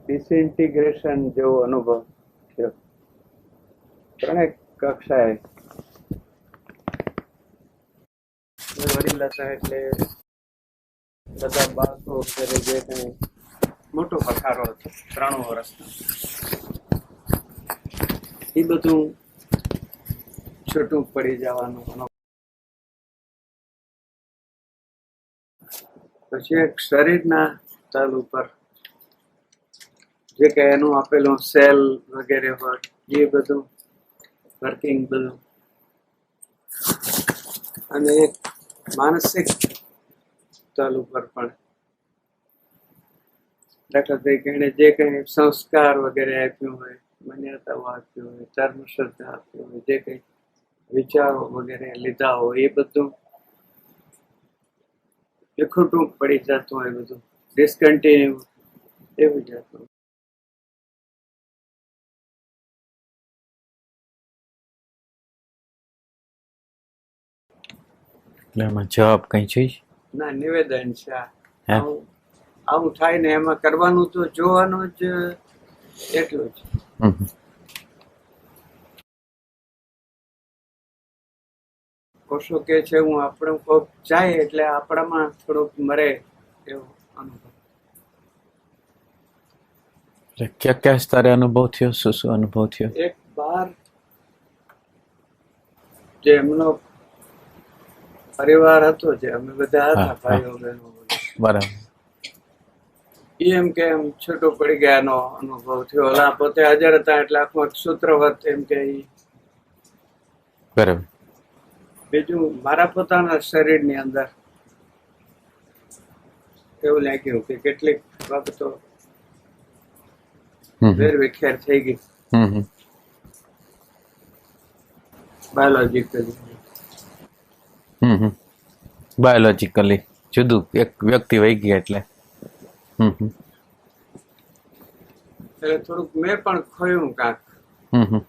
ડિસઇન્ટિગ્રેશન જેવો અનુભવ થયો. ત્રણેક કક્ષાએ વડીલ હતા એટલે બધા બાળકો વગેરે જે કંઈ મોટો પથારો હતો 3 વર્ષનો, એ બધું છૂટું પડી જવાનું અનુભવ. પછી એક શરીરના તલ ઉપર જે કે એનું આપેલું સેલ વગેરે હોય એ બધું વર્કિંગ બધું, અને એક માનસિક તલ ઉપર પણ દાખલા તરીકે એને જે કંઈ સંસ્કાર વગેરે આપ્યું હોય, માન્યતાઓ આપી હોય, ધર્મ શ્રદ્ધા આપી હોય, જે કંઈ વિચારો વગેરે લીધા હોય એ બધું ખોટું પડી જતું હોય, બધું ડિસકન્ટિન્યુ એવું જતું. એટલે એમાં જવાબ કઈ છે ના, નિવેદન છે આવું થાય ને એમાં કરવાનું તો જોવાનું જ એટલું જ. કોષો કે છે હું આપણું કોક જાય એટલે આપણામાં થોડુંક મરે એવો અનુભવ. ક્યાં ક્યાં તારે અનુભવ થયો, શું શું અનુભવ થયો? એક બાર જે એમનો પરિવાર હતો, જે અમે બધા હતા ભાઈઓ બહેનો, બરાબર, એમ કે એમ છૂટું પડી ગયાનો અનુભવ થયો. ઓલા પોતે હાજર હતા એટલે આખું સૂત્રવત એમ કે. બરાબર. બીજું મારા પોતાના શરીરની અંદર એવું લાગ્યું કે કેટલીક બાબતો વેરવિખેર થઈ ગઈ બાયોલોજીકલી જુદું એક વ્યક્તિ વહી ગયા એટલે થોડુંક મેં પણ ખોયું કાંક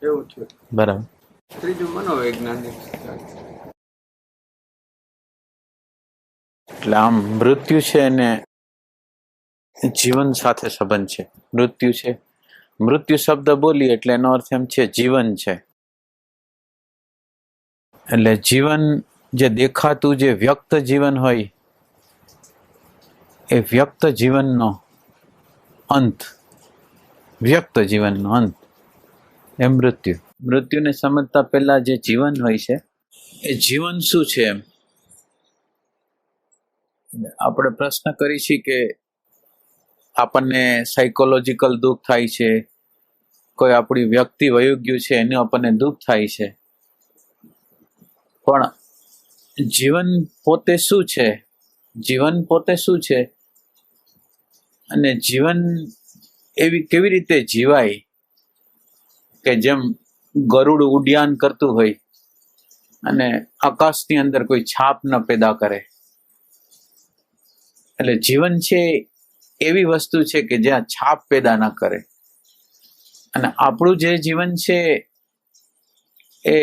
એવું થયું. બરાબર. ત્રીજું મનોવૈજ્ઞાનિક. એટલે આમ મૃત્યુ છે ને જીવન સાથે સંબંધ છે. મૃત્યુ છે, મૃત્યુ શબ્દ બોલીએ એટલે એનો અર્થ એમ છે જીવન છે. એટલે જીવન જે દેખાતું જે વ્યક્ત જીવન હોય એ વ્યક્ત જીવનનો અંત, વ્યક્ત જીવનનો અંત એ મૃત્યુ. મૃત્યુને સમજતા પહેલા જે જીવન હોય છે એ જીવન શું છે એમ આપણે પ્રશ્ન કરી છીએ કે આપણને સાયકોલોજીકલ દુઃખ થાય છે, કોઈ આપણી વ્યક્તિ વયું ગયું છે એનું આપણને દુઃખ થાય છે, પણ જીવન પોતે શું છે? જીવન પોતે શું છે અને જીવન એવી કેવી રીતે જીવાય કે જેમ ગરુડ ઉડ્યાન કરતું હોય અને આકાશની અંદર કોઈ છાપ ન પેદા કરે. એટલે જીવન છે એવી વસ્તુ છે કે જ્યાં છાપ પેદા ન કરે. અને આપણું જે જીવન છે એ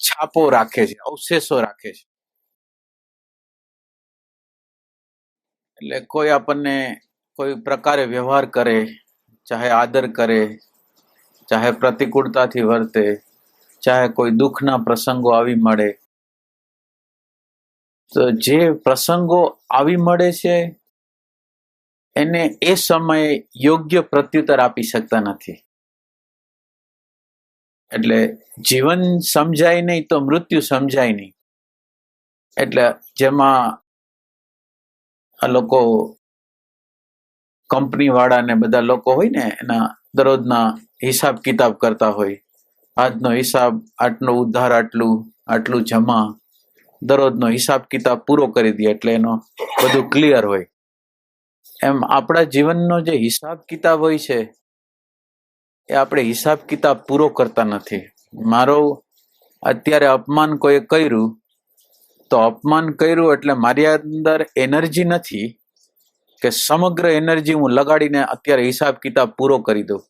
છાપો રાખે છે, અવશેષો રાખે છે. એટલે કોઈ આપણને કોઈ પ્રકારે વ્યવહાર કરે, ચાહે આદર કરે, ચાહે પ્રતિકૂળતાથી વર્તે, ચાહે કોઈ દુઃખના પ્રસંગો આવી મળે, તો જે પ્રસંગો આવી મળે છે એને એ સમયે યોગ્ય પ્રત્યુત્તર આપી શકતા નથી. એટલે જીવન સમજાય નહીં તો મૃત્યુ સમજાય નહીં. એટલે જેમાં આ લોકો કંપની વાળા ને બધા લોકો હોય ને એના દરરોજના હિસાબ કિતાબ કરતા હોય, આજનો હિસાબ આટલો ઉધાર, આટલું આટલું જમા, દરરોજનો હિસાબ કિતાબ પૂરો કરી દે એટલે એનો બધું ક્લિયર હોય. એમ આપણા જીવનનો જે હિસાબ કિતાબ હોય છે એ આપણે હિસાબ કિતાબ પૂરો કરતા નથી. મારો અત્યારે અપમાન કોઈ કર્યું તો અપમાન કર્યું એટલે મારી અંદર એનર્જી નથી કે સમગ્ર એનર્જી હું લગાડીને અત્યારે હિસાબ કિતાબ પૂરો કરી દઉં.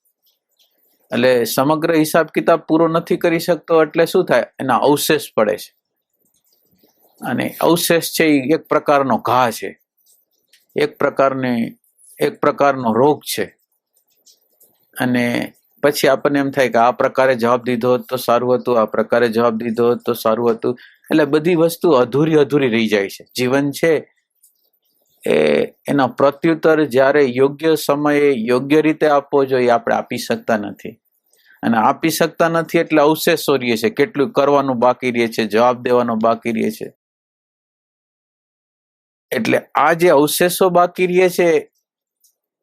એટલે સમગ્ર હિસાબ કિતાબ પૂરો નથી કરી શકતો એટલે શું થાય? એના અવશેષ પડે છે. અને અવશેષ છે એ એક પ્રકારનો ઘા છે, એક પ્રકારનો રોગ છે. અને પછી આપણને એમ થાય કે આ પ્રકારે જવાબ દીધો હોત તો સારું હતું, આ પ્રકારે જવાબ દીધો હોત તો સારું હતું. એટલે બધી વસ્તુ અધૂરી અધૂરી રહી જાય છે. જીવન છે એ એના પ્રત્યુત્તર જ્યારે યોગ્ય સમયે યોગ્ય રીતે આપવો જોઈએ આપણે આપી શકતા નથી. અને આપી શકતા નથી એટલે અવશેષો રહે છે, કેટલું કરવાનું બાકી રહે છે, જવાબ દેવાનો બાકી રહે છે. એટલે આ જે અવશેષો બાકી રહે છે,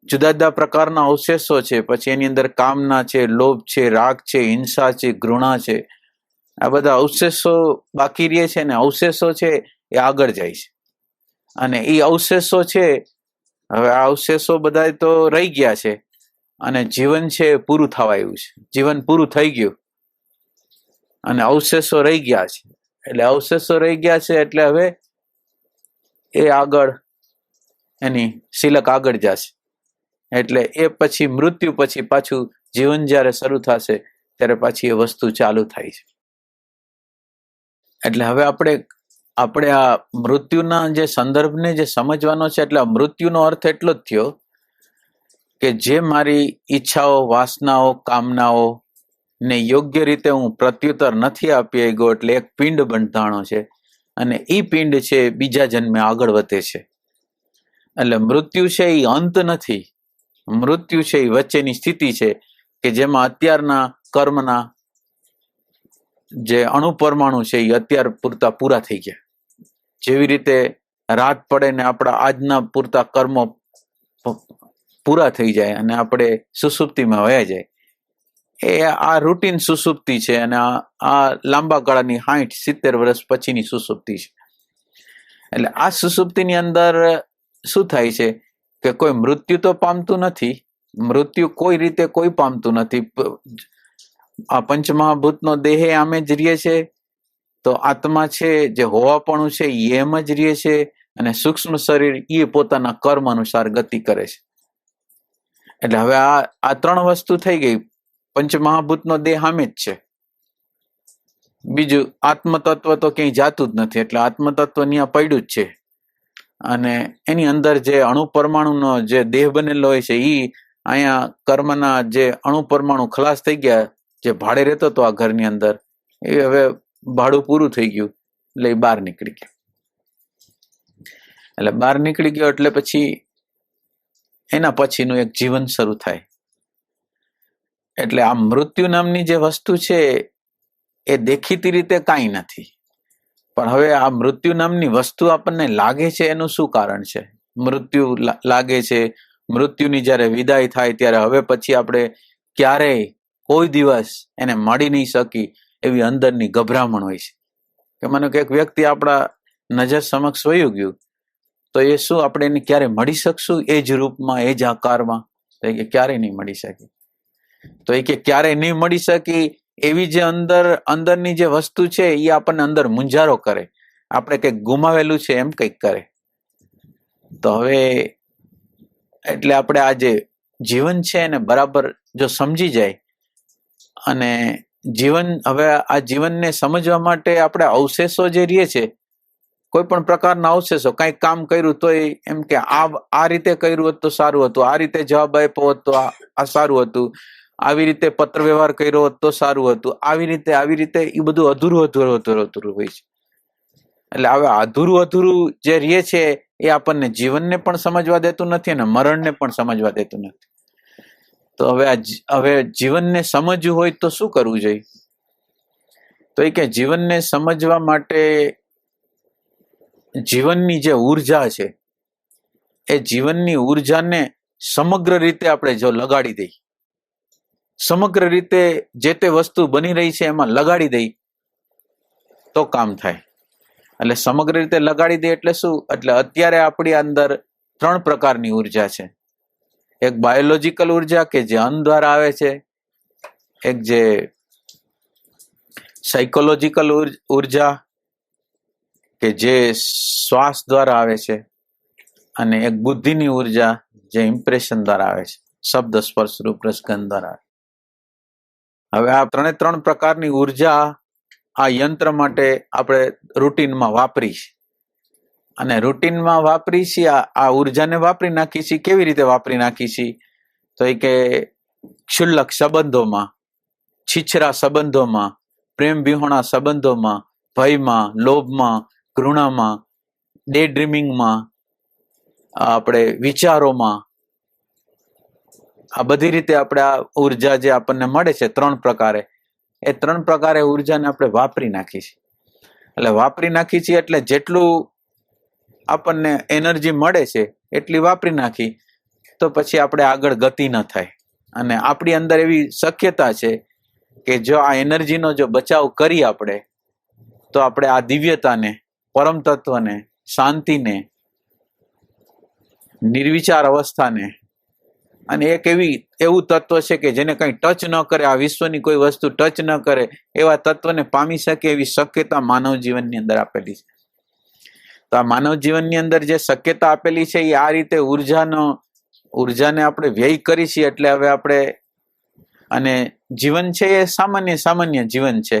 જુદા જુદા પ્રકારના અવશેષો છે. પછી એની અંદર કામના છે, લોભ છે, રાગ છે, હિંસા છે, ઘૃણા છે. આ બધા અવશેષો બાકી રહે છે ને અવશેષો છે એ આગળ જાય છે. અને એ અવશેષો છે, હવે આ અવશેષો બધા તો રહી ગયા છે અને જીવન છે પૂરું થવા આવ્યું છે. જીવન પૂરું થઈ ગયું અને અવશેષો રહી ગયા છે. એટલે અવશેષો રહી ગયા છે એટલે હવે એ આગળ એની સિલક આગળ જશે. એટલે એ પછી મૃત્યુ પછી પાછું જીવન જ્યારે શરૂ થશે ત્યારે પાછી એ વસ્તુ ચાલુ થાય છે. એટલે હવે આપણે આ મૃત્યુના જે સંદર્ભને જે સમજવાનો છે, એટલે મૃત્યુનો અર્થ એટલો જ થયો કે જે મારી ઈચ્છાઓ, વાસનાઓ, કામનાઓ ને યોગ્ય રીતે હું પ્રત્યુત્તર નથી આપી ગયો, એટલે એક પિંડ બંધાણો છે અને એ પિંડ છે બીજા જન્મે આગળ વધે છે. એટલે મૃત્યુ છે એ અંત નથી. મૃત્યુ છે એ વચ્ચેની સ્થિતિ છે કે જેમાં અત્યારના કર્મના જે અણુપરમાણુ છે એ અત્યાર પૂરતા પૂરા થઈ ગયા. જેવી રીતે રાત પડે ને આપણા આજના પૂરતા કર્મો પૂરા થઈ જાય અને આપણે સુસુપ્તિમાં વયા જાય, એ આ રૂટીન સુસુપ્તિ છે. અને આ લાંબા ગાળાની 60-70 વર્ષ પછીની સુસુપ્તિ છે. એટલે આ સુસુપ્તિની અંદર શું થાય છે કે કોઈ મૃત્યુ તો પામતું નથી. મૃત્યુ કોઈ રીતે કોઈ પામતું નથી. આ પંચમહાભૂતનો દેહ આમે જ રહે છે, તો આત્મા છે જે હોવાપણું છે એ એમ જ રહે છે, અને સૂક્ષ્મ શરીર એ પોતાના કર્મ અનુસાર ગતિ કરે છે. એટલે હવે આ ત્રણ વસ્તુ થઈ ગઈ. પંચમહાભૂતનો દેહ આમે જ છે. બીજું આત્મતત્વ તો ક્યાંય જાતું જ નથી, એટલે આત્મતત્વ ત્યાં પડ્યું જ છે. અને એની અંદર જે અણુ પરમાણુનો જે દેહ બનેલો હોય છે એ અહીંયા કર્મના જે અણુ પરમાણુ ખલાસ થઈ ગયા. જે ભાડે રહેતો હતો આ ઘરની અંદર, એ હવે ભાડું પૂરું થઈ ગયું એટલે એ બહાર નીકળી ગયો. એટલે બહાર નીકળી ગયો એટલે પછી એના પછીનું એક જીવન શરૂ થાય. એટલે આ મૃત્યુ નામની જે વસ્તુ છે એ દેખીતી રીતે કાંઈ નથી. પણ હવે આ મૃત્યુ નામની વસ્તુ આપણને લાગે છે એનું શું કારણ છે? મૃત્યુ લાગે છે, મૃત્યુની જ્યારે વિદાય થાય ત્યારે હવે પછી આપણે ક્યારેય કોઈ દિવસ એને મળી નહીં શકી એવી અંદરની ગભરામણ હોય છે. કે માનો કે એક વ્યક્તિ આપણા નજર સમક્ષ વયું ગયું, તો એ શું આપણે એને ક્યારે મળી શકશું એ જ રૂપમાં, એ જ આકારમાં? તો એ કે ક્યારેય નહીં મળી શકે. તો એ કે ક્યારેય નહીં મળી શકી એવી જે અંદરની જે વસ્તુ છે એ આપણને અંદર મૂંઝારો કરે, આપણે કંઈક ગુમાવેલું છે એમ કંઈક કરે. તો હવે એટલે આપણે આ જે જીવન છે એને બરાબર જો સમજી જાય, અને જીવન, હવે આ જીવનને સમજવા માટે આપણે અવશેષો જે રહે છે, કોઈ પણ પ્રકારના અવશેષો, કંઈક કામ કર્યું તો એમ કે આ રીતે કર્યું હોત તો સારું હતું, આ રીતે જવાબ આપ્યો હોત તો આ સારું હતું, આવી રીતે પત્ર વ્યવહાર કર્યો હોત તો સારું હતું, આવી રીતે એ બધું અધૂરું હોય છે. એટલે હવે અધૂરું જે રહે છે એ આપણને જીવનને પણ સમજવા દેતું નથી અને મરણને પણ સમજવા દેતું નથી. તો હવે જીવનને સમજવું હોય તો શું કરવું જોઈએ? તો એ કે જીવનને સમજવા માટે જીવનની જે ઉર્જા છે એ જીવનની ઉર્જાને સમગ્ર રીતે આપણે જો લગાડી દઈએ, સમગ્ર રીતે જે તે વસ્તુ બની રહી છે એમાં લગાડી દઈ તો કામ થાય. એટલે સમગ્ર રીતે લગાડી દે એટલે શું? એટલે અત્યારે આપણી અંદર 3 પ્રકારની ઉર્જા છે. એક બાયોલોજીકલ ઉર્જા કે જે અન્ન દ્વારા આવે છે, એક જે સાયકોલોજીકલ ઉર્જા કે જે શ્વાસ દ્વારા આવે છે, અને એક બુદ્ધિની ઉર્જા જે ઇમ્પ્રેશન દ્વારા આવે છે, શબ્દ, સ્પર્શ, રૂપ, રસ, ગંધ દ્વારા. હવે આ 3 પ્રકારની ઉર્જા આ યંત્ર માટે આપણે રૂટીનમાં વાપરી છે. અને રૂટીનમાં વાપરી છીએ, આ ઉર્જાને વાપરી નાખી છીએ. કેવી રીતે વાપરી નાખી છીએ? તો એ કે ક્ષુલ્લક સંબંધોમાં, છીછરા સંબંધોમાં, પ્રેમ વિહોણા સંબંધોમાં, ભયમાં, લોભમાં, ઘૃણામાં, ડે ડ્રીમિંગમાં, આપણે વિચારોમાં, આ બધી રીતે આપણે આ ઉર્જા જે આપણને મળે છે 3 પ્રકારે, એ 3 પ્રકારે ઉર્જાને આપણે વાપરી નાખી છે. એટલે વાપરી નાખી છીએ એટલે જેટલું આપણને એનર્જી મળે છે એટલી વાપરી નાખી તો પછી આપણે આગળ ગતિ ન થાય. અને આપણી અંદર એવી શક્યતા છે કે જો આ એનર્જીનો જો બચાવ કરી આપણે તો આપણે આ દિવ્યતાને, પરમ તત્વને, શાંતિને, નિર્વિચાર અવસ્થાને, અને એક એવું તત્વ છે કે જેને કંઈ ટચ ન કરે, આ વિશ્વની કોઈ વસ્તુ ટચ ન કરે એવા તત્વને પામી શકે એવી શક્યતા માનવ જીવનની અંદર આપેલી છે. તો આ માનવ જીવનની અંદર જે શક્યતા આપેલી છે એ આ રીતે ઉર્જાને આપણે વ્યય કરી છીએ. એટલે હવે આપણે, અને જીવન છે એ સામાન્ય જીવન છે.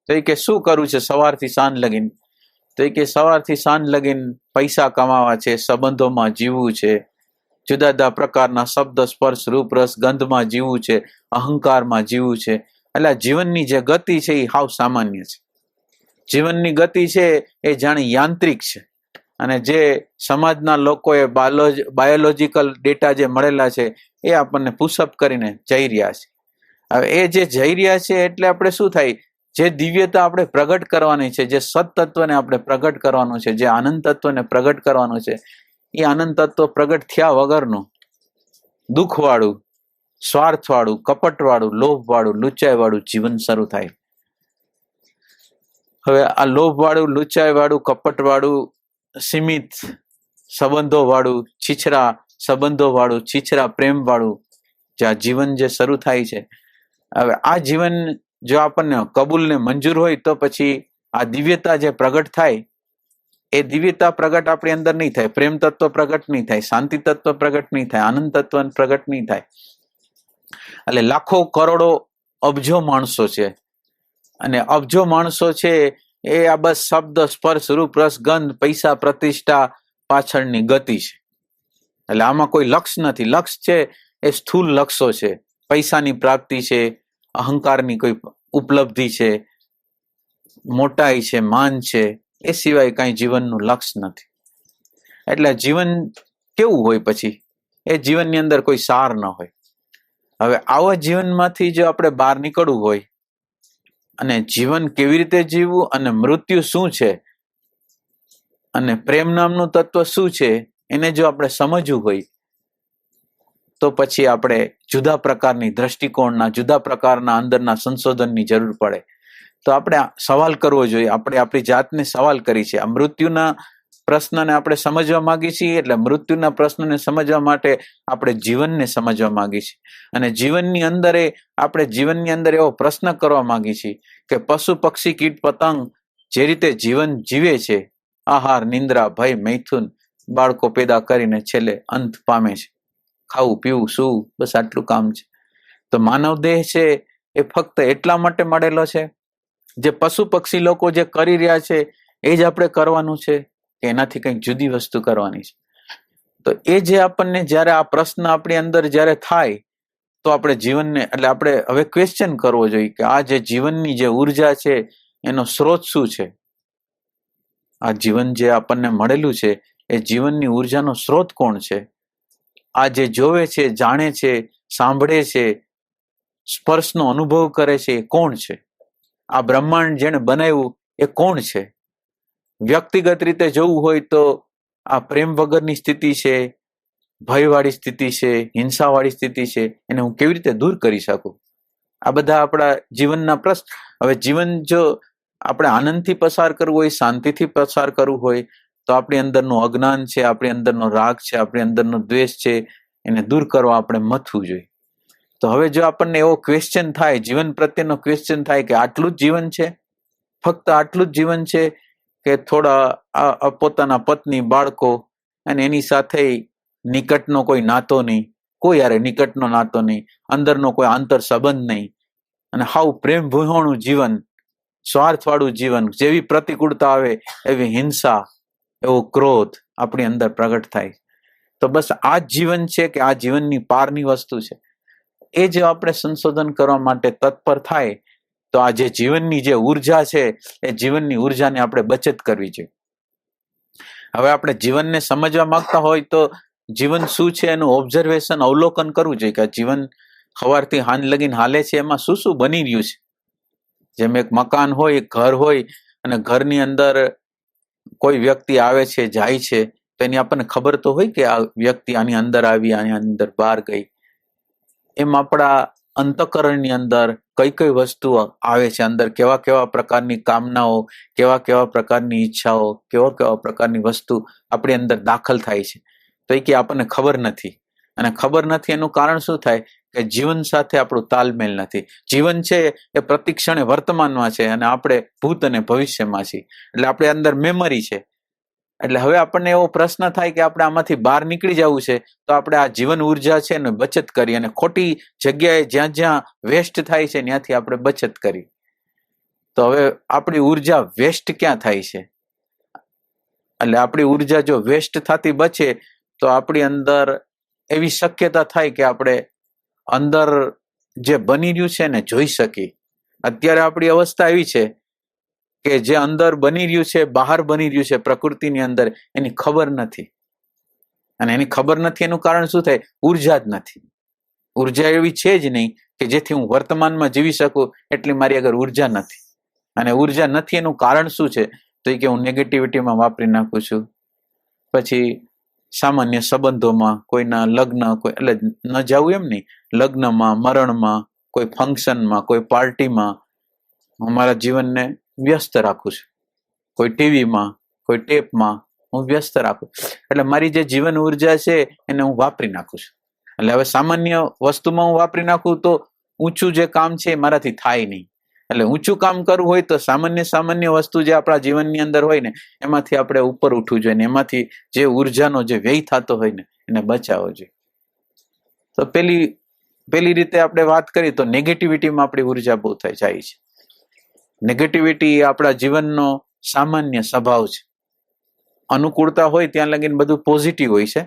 તો એ કે શું કરવું છે સવારથી સાંજ લગીન? તો એ કે સવારથી સાંજ લગીન પૈસા કમાવા છે, સંબંધોમાં જીવવું છે, જુદા જુદા પ્રકારના શબ્દ, સ્પર્શ, રૂપ, રસ, ગંધમાં જીવવું છે, અહંકારમાં જીવવું છે. એટલે જીવનની જે ગતિ છે એ હાવ સામાન્ય છે. જીવનની ગતિ છે એ જાણે યાંત્રિક છે. અને જે સમાજના લોકોએ બાયોલોજીકલ ડેટા જે મળેલા છે એ આપણને પુશઅપ કરીને જઈ રહ્યા છે. હવે એ જે જઈ રહ્યા છે એટલે આપણે શું થાય, જે દિવ્યતા આપણે પ્રગટ કરવાની છે, જે સત્તત્વને આપણે પ્રગટ કરવાનું છે, જે આનંદ તત્વને પ્રગટ કરવાનું છે, એ આનંદ તત્વ પ્રગટ થયા વગરનું દુઃખવાળું, સ્વાર્થવાળું, કપટવાળું, લોભવાળું, લુચ્ચાઈવાળું જીવન શરૂ થાય. હવે આ લોભવાળું, લુચ્ચાઈવાળું, કપટવાળું, સીમિત સંબંધોવાળું, છીછરા સંબંધોવાળું, છીછરા પ્રેમવાળું જે આ જીવન જે શરૂ થાય છે, હવે આ જીવન જો આપણને કબૂલ ને મંજૂર હોય તો પછી આ દિવ્યતા જે પ્રગટ થાય એ દિવ્યતા પ્રગટ આપણી અંદર નહીં થાય, પ્રેમ તત્વ પ્રગટ નહીં થાય, શાંતિ તત્વ પ્રગટ નહીં થાય, આનંદ તત્વ પ્રગટ નહીં થાય. એટલે લાખો કરોડો અબજો માણસો છે, અને અબજો માણસો છે એ આ બસ શબ્દ, સ્પર્શ, રૂપ, રસ, ગંધ, પૈસા, પ્રતિષ્ઠા પાછળની ગતિ છે. એટલે આમાં કોઈ લક્ષ્ય નથી. લક્ષ્ય છે એ સ્થૂલ લક્ષ્યો છે, પૈસાની પ્રાપ્તિ છે, અહંકારની કોઈ ઉપલબ્ધિ છે, મોટાઈ છે, માન છે, એ સિવાય કઈ જીવનનું લક્ષ્ય નથી. એટલે જીવન કેવું હોય પછી? એ જીવનની અંદર કોઈ સાર ન હોય. હવે આવા જીવનમાંથી જો આપણે બહાર નીકળવું હોય, અને જીવન કેવી રીતે જીવવું, અને મૃત્યુ શું છે, અને પ્રેમ નામનું તત્વ શું છે, એને જો આપણે સમજવું હોય તો પછી આપણે જુદા પ્રકારની દ્રષ્ટિકોણના, જુદા પ્રકારના અંદરના સંશોધનની જરૂર પડે. તો આપણે સવાલ કરવો જોઈએ. આપણે આપણી જાતને સવાલ કરી છે. આ મૃત્યુના પ્રશ્નને આપણે સમજવા માંગીએ છીએ, એટલે મૃત્યુના પ્રશ્નને સમજવા માટે આપણે જીવનને સમજવા માંગીએ છીએ. અને જીવનની અંદર એવો પ્રશ્ન કરવા માંગીએ છીએ કે પશુ, પક્ષી, કીટ, પતંગ જે રીતે જીવન જીવે છે, આહાર, નિંદ્રા, ભય, મૈથુન, બાળકો પેદા કરીને છેલ્લે અંત પામે છે, ખાવું, પીવું, સૂવું, બસ આટલું કામ છે. તો માનવ દેહ છે એ ફક્ત એટલા માટે મળેલો છે, જે પશુ પક્ષી લોકો જે કરી રહ્યા છે એ જ આપણે કરવાનું છે કે એનાથી કંઈક જુદી વસ્તુ કરવાની છે? તો એ જે આપણને જ્યારે આ પ્રશ્ન આપણી અંદર જ્યારે થાય તો આપણે જીવનને, એટલે આપણે હવે ક્વેશ્ચન કરવો જોઈએ કે આ જે જીવનની જે ઉર્જા છે એનો સ્ત્રોત શું છે? આ જીવન જે આપણને મળેલું છે એ જીવનની ઉર્જાનો સ્ત્રોત કોણ છે? આ જે જોવે છે, જાણે છે, સાંભળે છે, સ્પર્શનો અનુભવ કરે છે, એ કોણ છે? આ બ્રહ્માંડ જેણે બનાવ્યું એ કોણ છે? વ્યક્તિગત રીતે જોવું હોય તો આ પ્રેમ વગરની સ્થિતિ છે, ભયવાળી સ્થિતિ છે, હિંસાવાળી સ્થિતિ છે, એને હું કેવી રીતે દૂર કરી શકું? આ બધા આપણા જીવનના પ્રશ્ન. હવે જીવન જો આપણે આનંદથી પસાર કરવું હોય, શાંતિથી પસાર કરવું હોય, તો આપણી અંદરનું અજ્ઞાન છે, આપણી અંદરનો રાગ છે, આપણી અંદરનો દ્વેષ છે, એને દૂર કરવા આપણે મથવું જોઈએ. તો હવે જો આપણને એવો ક્વેશ્ચન થાય, જીવન પ્રત્યેનો ક્વેશ્ચન થાય કે આટલું જ જીવન છે, ફક્ત આટલું જ જીવન છે, કે થોડા પોતાના પત્ની, બાળકો અને એની સાથે નિકટનો કોઈ નાતો નહીં, કોઈ યારે નિકટનો નાતો નહીં, અંદરનો કોઈ આંતર સંબંધ નહીં, અને હાવ પ્રેમ વિહોણું જીવન, સ્વાર્થવાળું જીવન, જેવી પ્રતિકૂળતા આવે એવી હિંસા, એવો ક્રોધ આપણી અંદર પ્રગટ થાય. તો બસ આ જ જીવન છે કે આ જીવનની પારની વસ્તુ છે? એ જો આપણે સંશોધન કરવા માટે તત્પર થાય તો આ જે જીવનની જે ઉર્જા છે એ જીવનની ઉર્જાને આપણે બચત કરવી જોઈએ. હવે આપણે જીવનને સમજવા માંગતા હોય તો જીવન શું છે એનું ઓબ્ઝર્વેશન, અવલોકન કરવું જોઈએ કે આ જીવન સવારથી સાંજ લગીને હાલે છે એમાં શું શું બની રહ્યું છે. જેમ એક મકાન હોય, એક ઘર હોય, અને ઘરની અંદર કોઈ વ્યક્તિ આવે છે, જાય છે, તો એની આપણને ખબર તો હોય કે આ વ્યક્તિ આની અંદર આવી, આની અંદર બહાર ગઈ. એમ આપણા અંતઃકરણની અંદર કઈ કઈ વસ્તુ આવે છે, અંદર કેવા કેવા પ્રકારની કામનાઓ, કેવા કેવા પ્રકારની ઈચ્છાઓ, કેવા કેવા પ્રકારની વસ્તુ આપણી અંદર દાખલ થાય છે, તો એ કે આપણને ખબર નથી. અને ખબર નથી એનું કારણ શું થાય કે જીવન સાથે આપણું તાલમેલ નથી. જીવન છે એ પ્રતિક્ષણે વર્તમાનમાં છે અને આપણે ભૂત અને ભવિષ્યમાં છીએ. એટલે આપણે અંદર મેમરી છે. એટલે હવે આપણને એવો પ્રશ્ન થાય કે આપણે આમાંથી બહાર નીકળી જવું છે, તો આપણે આ જીવન ઉર્જા છે ને બચત કરી, અને ખોટી જગ્યાએ જ્યાં જ્યાં વેસ્ટ થાય છે ત્યાંથી આપણે બચત કરી. તો હવે આપણી ઉર્જા વેસ્ટ ક્યાં થાય છે? એટલે આપણી ઉર્જા જો વેસ્ટ થતી બચે તો આપણી અંદર એવી શક્યતા થાય કે આપણે અંદર જે બની રહ્યું છે ને જોઈ શકીએ. અત્યારે આપણી અવસ્થા એવી છે કે જે અંદર બની રહ્યું છે, બહાર બની રહ્યું છે પ્રકૃતિની અંદર, એની ખબર નથી. અને એની ખબર નથી એનું કારણ શું થાય? ઉર્જા જ નથી. ઉર્જા એવી છે જ નહીં કે જેથી હું વર્તમાનમાં જીવી શકું, એટલી મારી આગળ ઉર્જા નથી. અને ઉર્જા નથી એનું કારણ શું છે? તો એ કે હું નેગેટિવિટીમાં વાપરી નાખું છું. પછી સામાન્ય સંબંધોમાં, કોઈના લગ્ન, કોઈ એટલે ન જવું એમ નહીં, લગ્નમાં, મરણમાં, કોઈ ફંક્શનમાં, કોઈ પાર્ટીમાં હું મારા જીવનને વ્યસ્ત રાખું છું. કોઈ ટીવીમાં, કોઈ ટેપમાં હું વ્યસ્ત રાખું. એટલે મારી જે જીવન ઉર્જા છે એને હું વાપરી નાખું છું. એટલે હવે સામાન્ય વસ્તુમાં હું વાપરી નાખું તો ઊંચું જે કામ છે એ મારાથી થાય નહીં. એટલે ઊંચું કામ કરવું હોય તો સામાન્ય વસ્તુ જે આપણા જીવનની અંદર હોય ને એમાંથી આપણે ઉપર ઉઠવું જોઈએ, ને એમાંથી જે ઉર્જાનો જે વ્યય થતો હોય ને એને બચાવવો જોઈએ. તો પેલી રીતે આપણે વાત કરીએ તો નેગેટિવિટીમાં આપણી ઉર્જા બહુ થઈ જાય છે. નેગેટિવિટી આપણા જીવનનો સામાન્ય સ્વભાવ છે. અનુકૂળતા હોય ત્યાં લગીને બધું પોઝિટિવ હોય છે.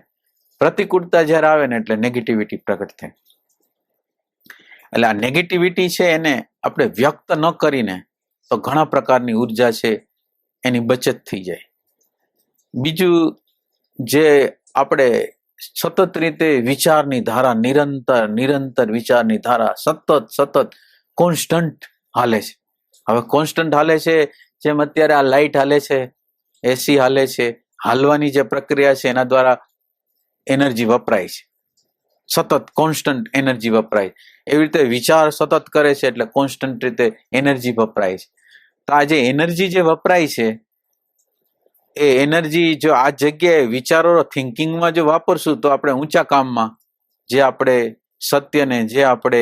પ્રતિકૂળતા જ્યારે આવે ને એટલે નેગેટિવિટી પ્રગટ થાય. એટલે આ નેગેટિવિટી છે એને આપણે વ્યક્ત ન કરીને તો ઘણા પ્રકારની ઉર્જા છે એની બચત થઈ જાય. બીજું, જે આપણે સતત રીતે વિચારની ધારા, નિરંતર વિચારની ધારા સતત કોન્સ્ટન્ટ હાલે છે. હવે કોન્સ્ટન્ટ હાલે છે, જેમ અત્યારે આ લાઇટ હાલે છે, એસી હાલે છે, હાલવાની જે પ્રક્રિયા છે એના દ્વારા એનર્જી વપરાય છે, સતત કોન્સ્ટન્ટ એનર્જી વપરાય. એવી રીતે વિચાર સતત કરે છે એટલે કોન્સ્ટન્ટ રીતે એનર્જી વપરાય છે. તો આ જે એનર્જી જે વપરાય છે એ એનર્જી જો આ જગ્યાએ વિચારો થિંકિંગમાં જો વાપરશું તો આપણે ઊંચા કામમાં, જે આપણે સત્યને, જે આપણે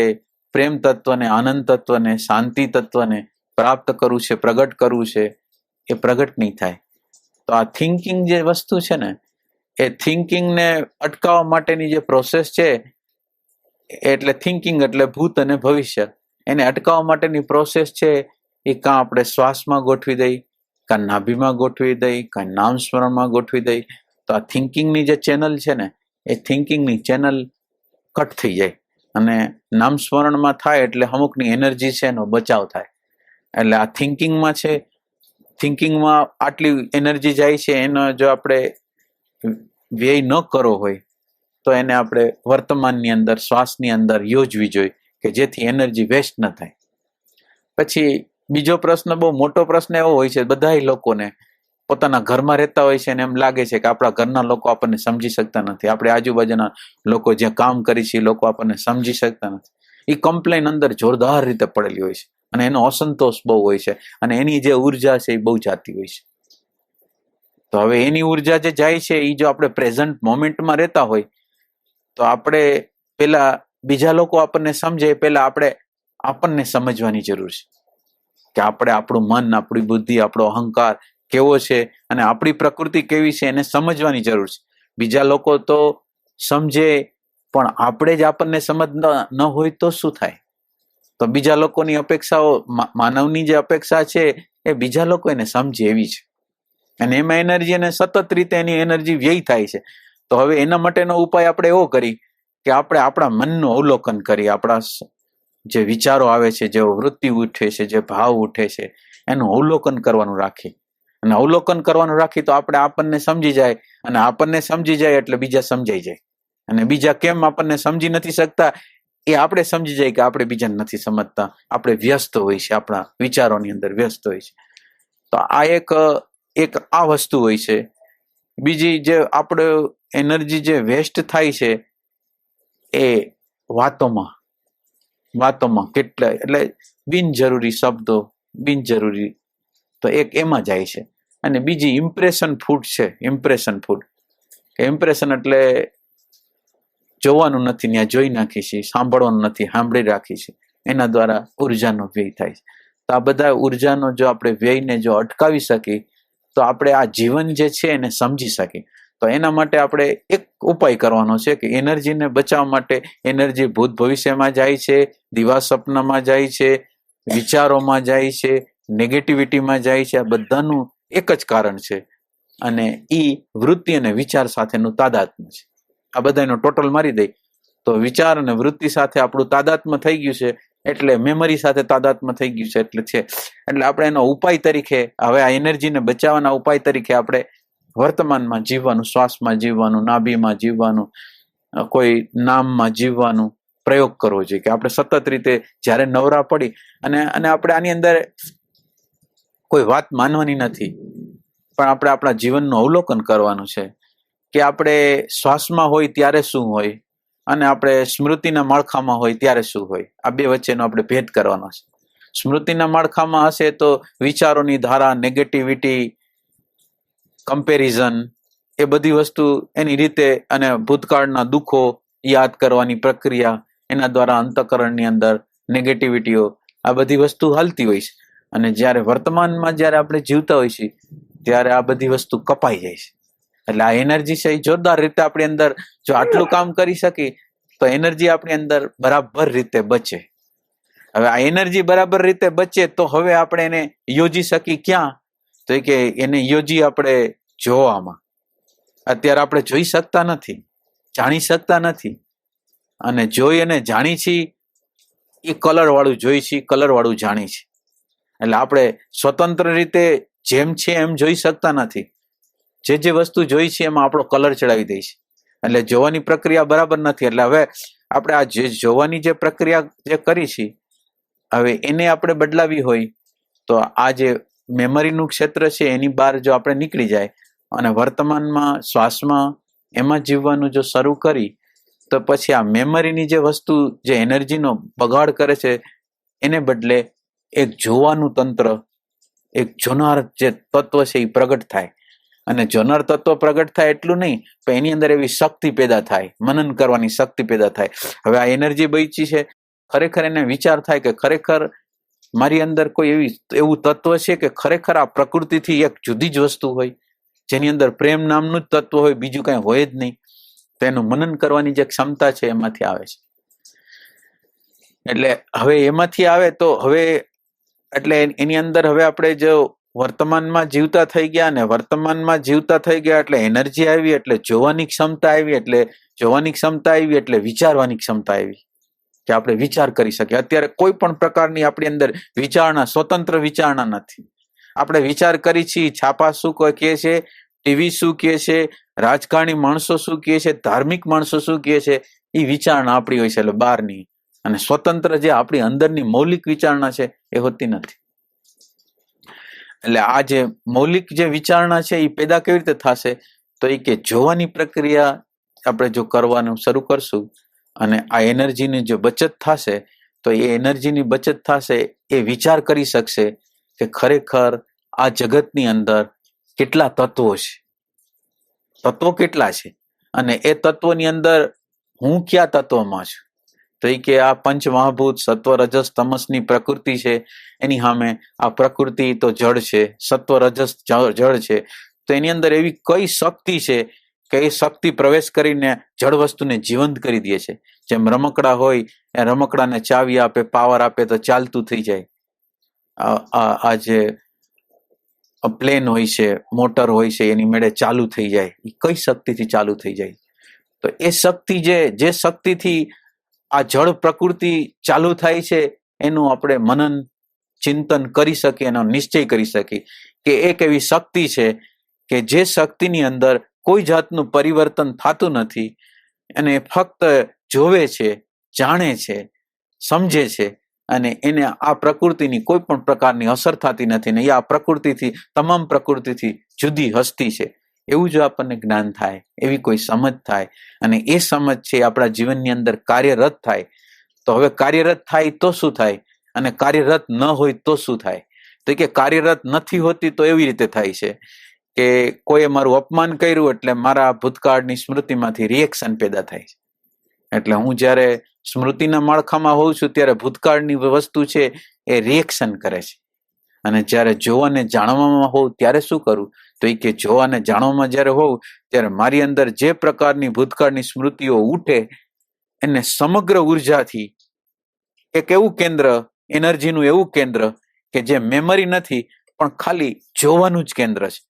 પ્રેમ તત્વને, આનંદ તત્વને, શાંતિ તત્વને પ્રાપ્ત કરવું છે, પ્રગટ કરવું છે, એ પ્રગટ નહીં થાય. તો આ થિંકિંગ જે વસ્તુ છે ને એ થિંકિંગને અટકાવવા માટેની જે પ્રોસેસ છે, એટલે થિંકિંગ એટલે ભૂત અને ભવિષ્ય, એને અટકાવવા માટેની પ્રોસેસ છે એ કાં આપણે શ્વાસમાં ગોઠવી દઈ, કાં નાભીમાં ગોઠવી દઈ, કાં નામ સ્મરણમાં ગોઠવી દઈ. તો આ થિંકિંગની જે ચેનલ છે ને એ થિંકિંગની ચેનલ કટ થઈ જાય, અને નામ સ્મરણમાં થાય એટલે અમુકની એનર્જી છે એનો બચાવ થાય. એટલે આ થિંકિંગમાં છે, થિંકિંગમાં આટલી એનર્જી જાય છે, એનો જો આપણે વ્યય ન કરવો હોય તો એને આપણે વર્તમાનની અંદર, શ્વાસની અંદર યોજવી જોઈએ કે જેથી એનર્જી વેસ્ટ ન થાય. પછી બીજો પ્રશ્ન, બહુ મોટો પ્રશ્ન એવો હોય છે બધા લોકોને, પોતાના ઘરમાં રહેતા હોય છે અને એમ લાગે છે કે આપણા ઘરના લોકો આપણને સમજી શકતા નથી, આપણે આજુબાજુના લોકો જે કામ કરી છે એ લોકો આપણને સમજી શકતા નથી. એ કમ્પ્લેન અંદર જોરદાર રીતે પડેલી હોય છે અને એનો અસંતોષ બહુ હોય છે, અને એની જે ઉર્જા છે એ બહુ જાતી હોય છે. તો હવે એની ઉર્જા જે જાય છે એ જો આપણે પ્રેઝન્ટ મોમેન્ટમાં રહેતા હોય તો આપણે પેલા બીજા લોકો આપણને સમજે પેલા આપણને સમજવાની જરૂર છે કે આપણે, આપણું મન, આપણી બુદ્ધિ, આપણો અહંકાર કેવો છે અને આપણી પ્રકૃતિ કેવી છે એને સમજવાની જરૂર છે. બીજા લોકો તો સમજે પણ આપણે જ આપણને સમજ ન હોય તો શું થાય? તો બીજા લોકોની અપેક્ષાઓ, માનવની જે અપેક્ષા છે એ બીજા લોકો એને સમજે એવી છે, અને એમાં એનર્જી, અને સતત રીતે એની એનર્જી વ્યય થાય છે. તો હવે એના માટેનો ઉપાય આપણે એવો કરી કે આપણે આપણા મનનું અવલોકન કરીએ, આપણા જે વિચારો આવે છે, જે વૃત્તિ ઉઠે છે, જે ભાવ ઉઠે છે, એનું અવલોકન કરવાનું રાખી. અને અવલોકન કરવાનું રાખી તો આપણે આપણને સમજી જાય, અને આપણને સમજી જાય એટલે બીજા સમજાઈ જાય. અને બીજા કેમ આપણને સમજી નથી શકતા એ આપણે સમજી જાય કે આપણે બીજાને નથી સમજતા, આપણે વ્યસ્ત હોય છે, આપણા વિચારોની અંદર વ્યસ્ત હોય છે. તો આ એક આ વસ્તુ હોય છે. બીજી જે આપણે એનર્જી જે વેસ્ટ થાય છે એ વાતોમાં કેટલા, એટલે બિનજરૂરી શબ્દો, બિનજરૂરી, તો એક એમાં જાય છે. અને બીજી ઇમ્પ્રેશન ફૂડ છે. ઇમ્પ્રેશન એટલે જોવાનું નથી, ત્યાં જોઈ નાખી છે, સાંભળવાનું નથી, સાંભળી રાખી છે, એના દ્વારા ઉર્જાનો વ્યય થાય છે. તો આ બધા ઉર્જાનો જો આપણે વ્યયને જો અટકાવી શકીએ તો આપણે આ જીવન જે છે એને સમજી શકીએ. તો એના માટે આપણે એક ઉપાય કરવાનો છે કે એનર્જીને બચાવવા માટે, એનર્જી ભૂત ભવિષ્યમાં જાય છે, દિવા સપનામાં જાય છે, વિચારોમાં જાય છે, નેગેટિવિટીમાં જાય છે. આ બધાનું એક જ કારણ છે, અને ઈ વૃત્તિ અને વિચાર સાથેનું તાદાત્મ્ય છે. આ બધાનો ટોટલ મારી દઈ તો વિચાર અને વૃત્તિ સાથે આપણું તાદાત્મ્ય થઈ ગયું છે, એટલે મેમરી સાથે તાદાત્મ્ય થઈ ગયું છે, એટલે આપણે એનો ઉપાય તરીકે, હવે આ એનર્જીને બચાવવાના ઉપાય તરીકે આપણે વર્તમાનમાં જીવવાનું, શ્વાસમાં જીવવાનું, નાભીમાં જીવવાનું, કોઈ નામમાં જીવવાનું પ્રયોગ કરવો જોઈએ. કે આપણે સતત રીતે જ્યારે નવરા પડી અને આપણે આની અંદર કોઈ વાત માનવાની નથી, પણ આપણે આપણા જીવનનું અવલોકન કરવાનું છે કે આપણે શ્વાસમાં હોય ત્યારે શું હોય, અને આપણે સ્મૃતિના માળખામાં હોય ત્યારે શું હોય. આ બે વચ્ચેનો આપણે ભેદ કરવાનો છે. સ્મૃતિના માળખામાં હશે તો વિચારોની ધારા, નેગેટિવિટી, કમ્પેરિઝન, એ બધી વસ્તુ એની રીતે, અને ભૂતકાળના દુઃખો યાદ કરવાની પ્રક્રિયા, એના દ્વારા અંતઃકરણની અંદર નેગેટિવિટીઓ, આ બધી વસ્તુ હાલતી હોય છે. અને જ્યારે વર્તમાનમાં જ્યારે આપણે જીવતા હોય છીએ ત્યારે આ બધી વસ્તુ કપાઈ જાય છે. એટલે આ એનર્જી છે એ જોરદાર રીતે આપણી અંદર જો આટલું કામ કરી શકી તો એનર્જી આપણી અંદર બરાબર રીતે બચે. હવે આ એનર્જી બરાબર રીતે બચે તો હવે આપણે એને યોજી શકી ક્યાં? તો કે એને યોજી આપણે જોવામાં. અત્યારે આપણે જોઈ શકતા નથી, જાણી શકતા નથી, અને જોઈ અને જાણી છીએ એ કલર વાળું જોઈ છીએ, કલર વાળું જાણી છીએ. એટલે આપણે સ્વતંત્ર રીતે જેમ છે એમ જોઈ શકતા નથી. જે વસ્તુ જોઈ છે એમાં આપણો કલર ચડાવી દે છે. એટલે જોવાની પ્રક્રિયા બરાબર નથી. એટલે હવે આપણે આ જે જોવાની જે પ્રક્રિયા જે કરી છે, હવે એને આપણે બદલાવી હોય તો આ જે મેમરીનું ક્ષેત્ર છે એની બહાર જો આપણે નીકળી જાય અને વર્તમાનમાં, શ્વાસમાં, એમાં જીવવાનું જો શરૂ કરી તો પછી આ મેમરીની જે વસ્તુ, જે એનર્જીનો બગાડ કરે છે, એને બદલે એક જોવાનું તંત્ર, એક જોનાર જે તત્વ છે એ પ્રગટ થાય. અને જોનાર તત્વ પ્રગટ થાય એટલું નહીં, પણ એની અંદર એવી શક્તિ પેદા થાય, મનન કરવાની શક્તિ પેદા થાય. હવે આ એનર્જી બચી છે, ખરેખર એને વિચાર થાય કે ખરેખર મારી અંદર કોઈ એવું તત્વ છે કે ખરેખર આ પ્રકૃતિથી એક જુદી જ વસ્તુ હોય, જેની અંદર પ્રેમ નામનું જ તત્વ હોય, બીજું કઈ હોય જ નહીં. તો એનું મનન કરવાની જે ક્ષમતા છે એમાંથી આવે છે. એટલે હવે એમાંથી આવે તો હવે એટલે એની અંદર હવે આપણે જો વર્તમાનમાં જીવતા થઈ ગયા, ને વર્તમાનમાં જીવતા થઈ ગયા એટલે એનર્જી આવી, એટલે જોવાની ક્ષમતા આવી, એટલે જોવાની ક્ષમતા આવી એટલે વિચારવાની ક્ષમતા આવી, કે આપણે વિચાર કરી શકીએ. અત્યારે કોઈ પણ પ્રકારની આપણી અંદર વિચારણા, સ્વતંત્ર વિચારણા નથી. આપણે વિચાર કરી છીએ, છાપા શું કહે છે, ટીવી શું કહે છે, રાજકારણી માણસો શું કહે છે, ધાર્મિક માણસો શું કહે છે, એ વિચારણા આપણી હોય છે, એટલે બહારની. અને સ્વતંત્ર જે આપણી અંદરની મૌલિક વિચારણા છે એ હોતી નથી. એટલે આ જે મૌલિક જે વિચારણા છે એ પેદા કેવી રીતે થશે? તો એ કે જોવાની પ્રક્રિયા આપણે જો કરવાનું શરૂ કરશું અને આ એનર્જીની જો બચત થશે, તો એ એનર્જીની બચત થશે, એ વિચાર કરી શકશે કે ખરેખર આ જગતની અંદર કેટલા તત્વો છે, તત્વો કેટલા છે, અને એ તત્વોની અંદર હું કયા તત્વમાં છું. તો એ કે આ પંચ મહાભૂત, સત્વ, રજસ, તમસની પ્રકૃતિ છે, એની સામે આ પ્રકૃતિ તો જળ છે, સત્વ, રજસ જળ છે. તો એની અંદર એવી કઈ શક્તિ છે કે એ શક્તિ પ્રવેશ કરીને જળ વસ્તુને જીવંત કરી દે છે. જેમ રમકડા હોય, એ રમકડાને ચાવી આપે, પાવર આપે તો ચાલતું થઈ જાય. આ જે પ્લેન હોય છે, મોટર હોય છે, એની મેળે ચાલુ થઈ જાય. એ કઈ શક્તિથી ચાલુ થઈ જાય? તો એ શક્તિ જે શક્તિથી આ જળ પ્રકૃતિ ચાલુ થાય છે એનું આપણે મનન ચિંતન કરી શકીએ, એનો નિશ્ચય કરી શકીએ કે એક એવી શક્તિ છે કે જે શક્તિની અંદર કોઈ જાતનું પરિવર્તન થતું નથી અને ફક્ત જોવે છે, જાણે છે, સમજે છે અને એને આ પ્રકૃતિની કોઈ પણ પ્રકારની અસર થતી નથી ને એ આ પ્રકૃતિથી, તમામ પ્રકૃતિથી જુદી હસ્તી છે, એવું જો આપણને જ્ઞાન થાય, એવી કોઈ સમજ થાય અને એ સમજ છે આપણા જીવનની અંદર કાર્યરત થાય, તો હવે કાર્યરત થાય તો શું થાય અને કાર્યરત ન હોય તો શું થાય? તો કે કાર્યરત નથી હોતી તો એવી રીતે થાય છે કે કોઈએ મારું અપમાન કર્યું એટલે મારા ભૂતકાળની સ્મૃતિમાંથી રિએક્શન પેદા થાય છે. એટલે હું જ્યારે સ્મૃતિના માળખામાં હોઉં છું ત્યારે ભૂતકાળની વસ્તુ છે એ રિએક્શન કરે છે અને જ્યારે જોવાને જાણવામાં હોઉં ત્યારે શું કરું? તો એ કે જોવાને જાણવામાં જ્યારે હોઉં ત્યારે મારી અંદર જે પ્રકારની ભૂતકાળની સ્મૃતિઓ ઉઠે એને સમગ્ર ઉર્જાથી એક એવું કેન્દ્ર, એનર્જીનું એવું કેન્દ્ર કે જે મેમરી નથી પણ ખાલી જોવાનું જ કેન્દ્ર છે,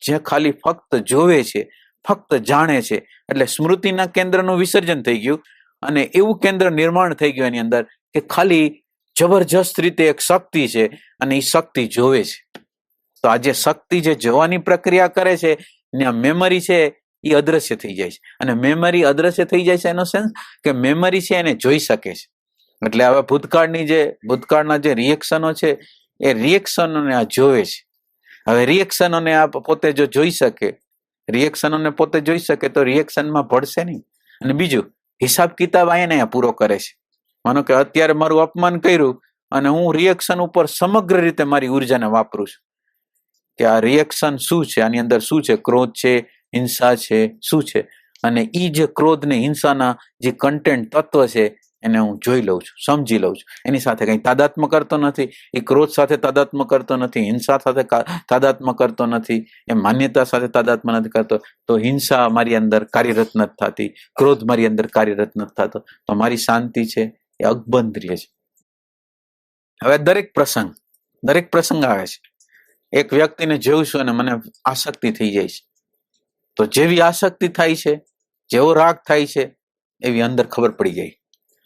જે ખાલી ફક્ત જોવે છે, ફક્ત જાણે છે. એટલે સ્મૃતિના કેન્દ્રનું વિસર્જન થઈ ગયું અને એવું કેન્દ્ર નિર્માણ થઈ ગયું એની અંદર કે ખાલી જબરજસ્ત રીતે એક શક્તિ છે અને એ શક્તિ જોવે છે. તો આ જે શક્તિ જે જોવાની પ્રક્રિયા કરે છે ને આ મેમરી છે એ અદ્રશ્ય થઈ જાય છે અને મેમરી અદ્રશ્ય થઈ જાય છે એનો સેન્સ કે મેમરી છે એને જોઈ શકે છે. એટલે હવે ભૂતકાળના જે રિએક્શનો છે એ રિએક્શનોને આ જોવે છે. હવે રિએક્શનોને આ પોતે જો જોઈ શકે, રિએક્શનોને પોતે જોઈ શકે તો રિએક્શનમાં ભળશે નહીં. અને બીજું, હિસાબ કિતાબ અહીંયા પૂરો કરે છે. માનો કે અત્યારે મારું અપમાન કર્યું અને હું રિએક્શન ઉપર સમગ્ર રીતે મારી ઉર્જાને વાપરું છું કે આ રિએક્શન શું છે, આની અંદર શું છે, ક્રોધ છે, હિંસા છે, શું છે, અને ઈ જે ક્રોધ ને હિંસાના જે કન્ટેન્ટ તત્વ છે એને હું જોઈ લઉં છું, સમજી લઉં છું. એની સાથે કઈ તાદાત્મ્ય કરતો નથી, એ ક્રોધ સાથે તાદાત્મ્ય કરતો નથી, હિંસા સાથે તાદાત્મ્ય કરતો નથી, એ માન્યતા સાથે તાદાત્મ્ય નથી કરતો. તો હિંસા મારી અંદર કાર્યરત નથી થતી, ક્રોધ મારી અંદર કાર્યરત નથી થતો, તો મારી શાંતિ છે એ અકબંધ રહે છે. હવે દરેક પ્રસંગ આવે છે, એક વ્યક્તિને જોઉં છું અને મને આસક્તિ થઈ જાય છે. તો જેવી આસક્તિ થાય છે, જેવો રાગ થાય છે એવી અંદર ખબર પડી ગઈ.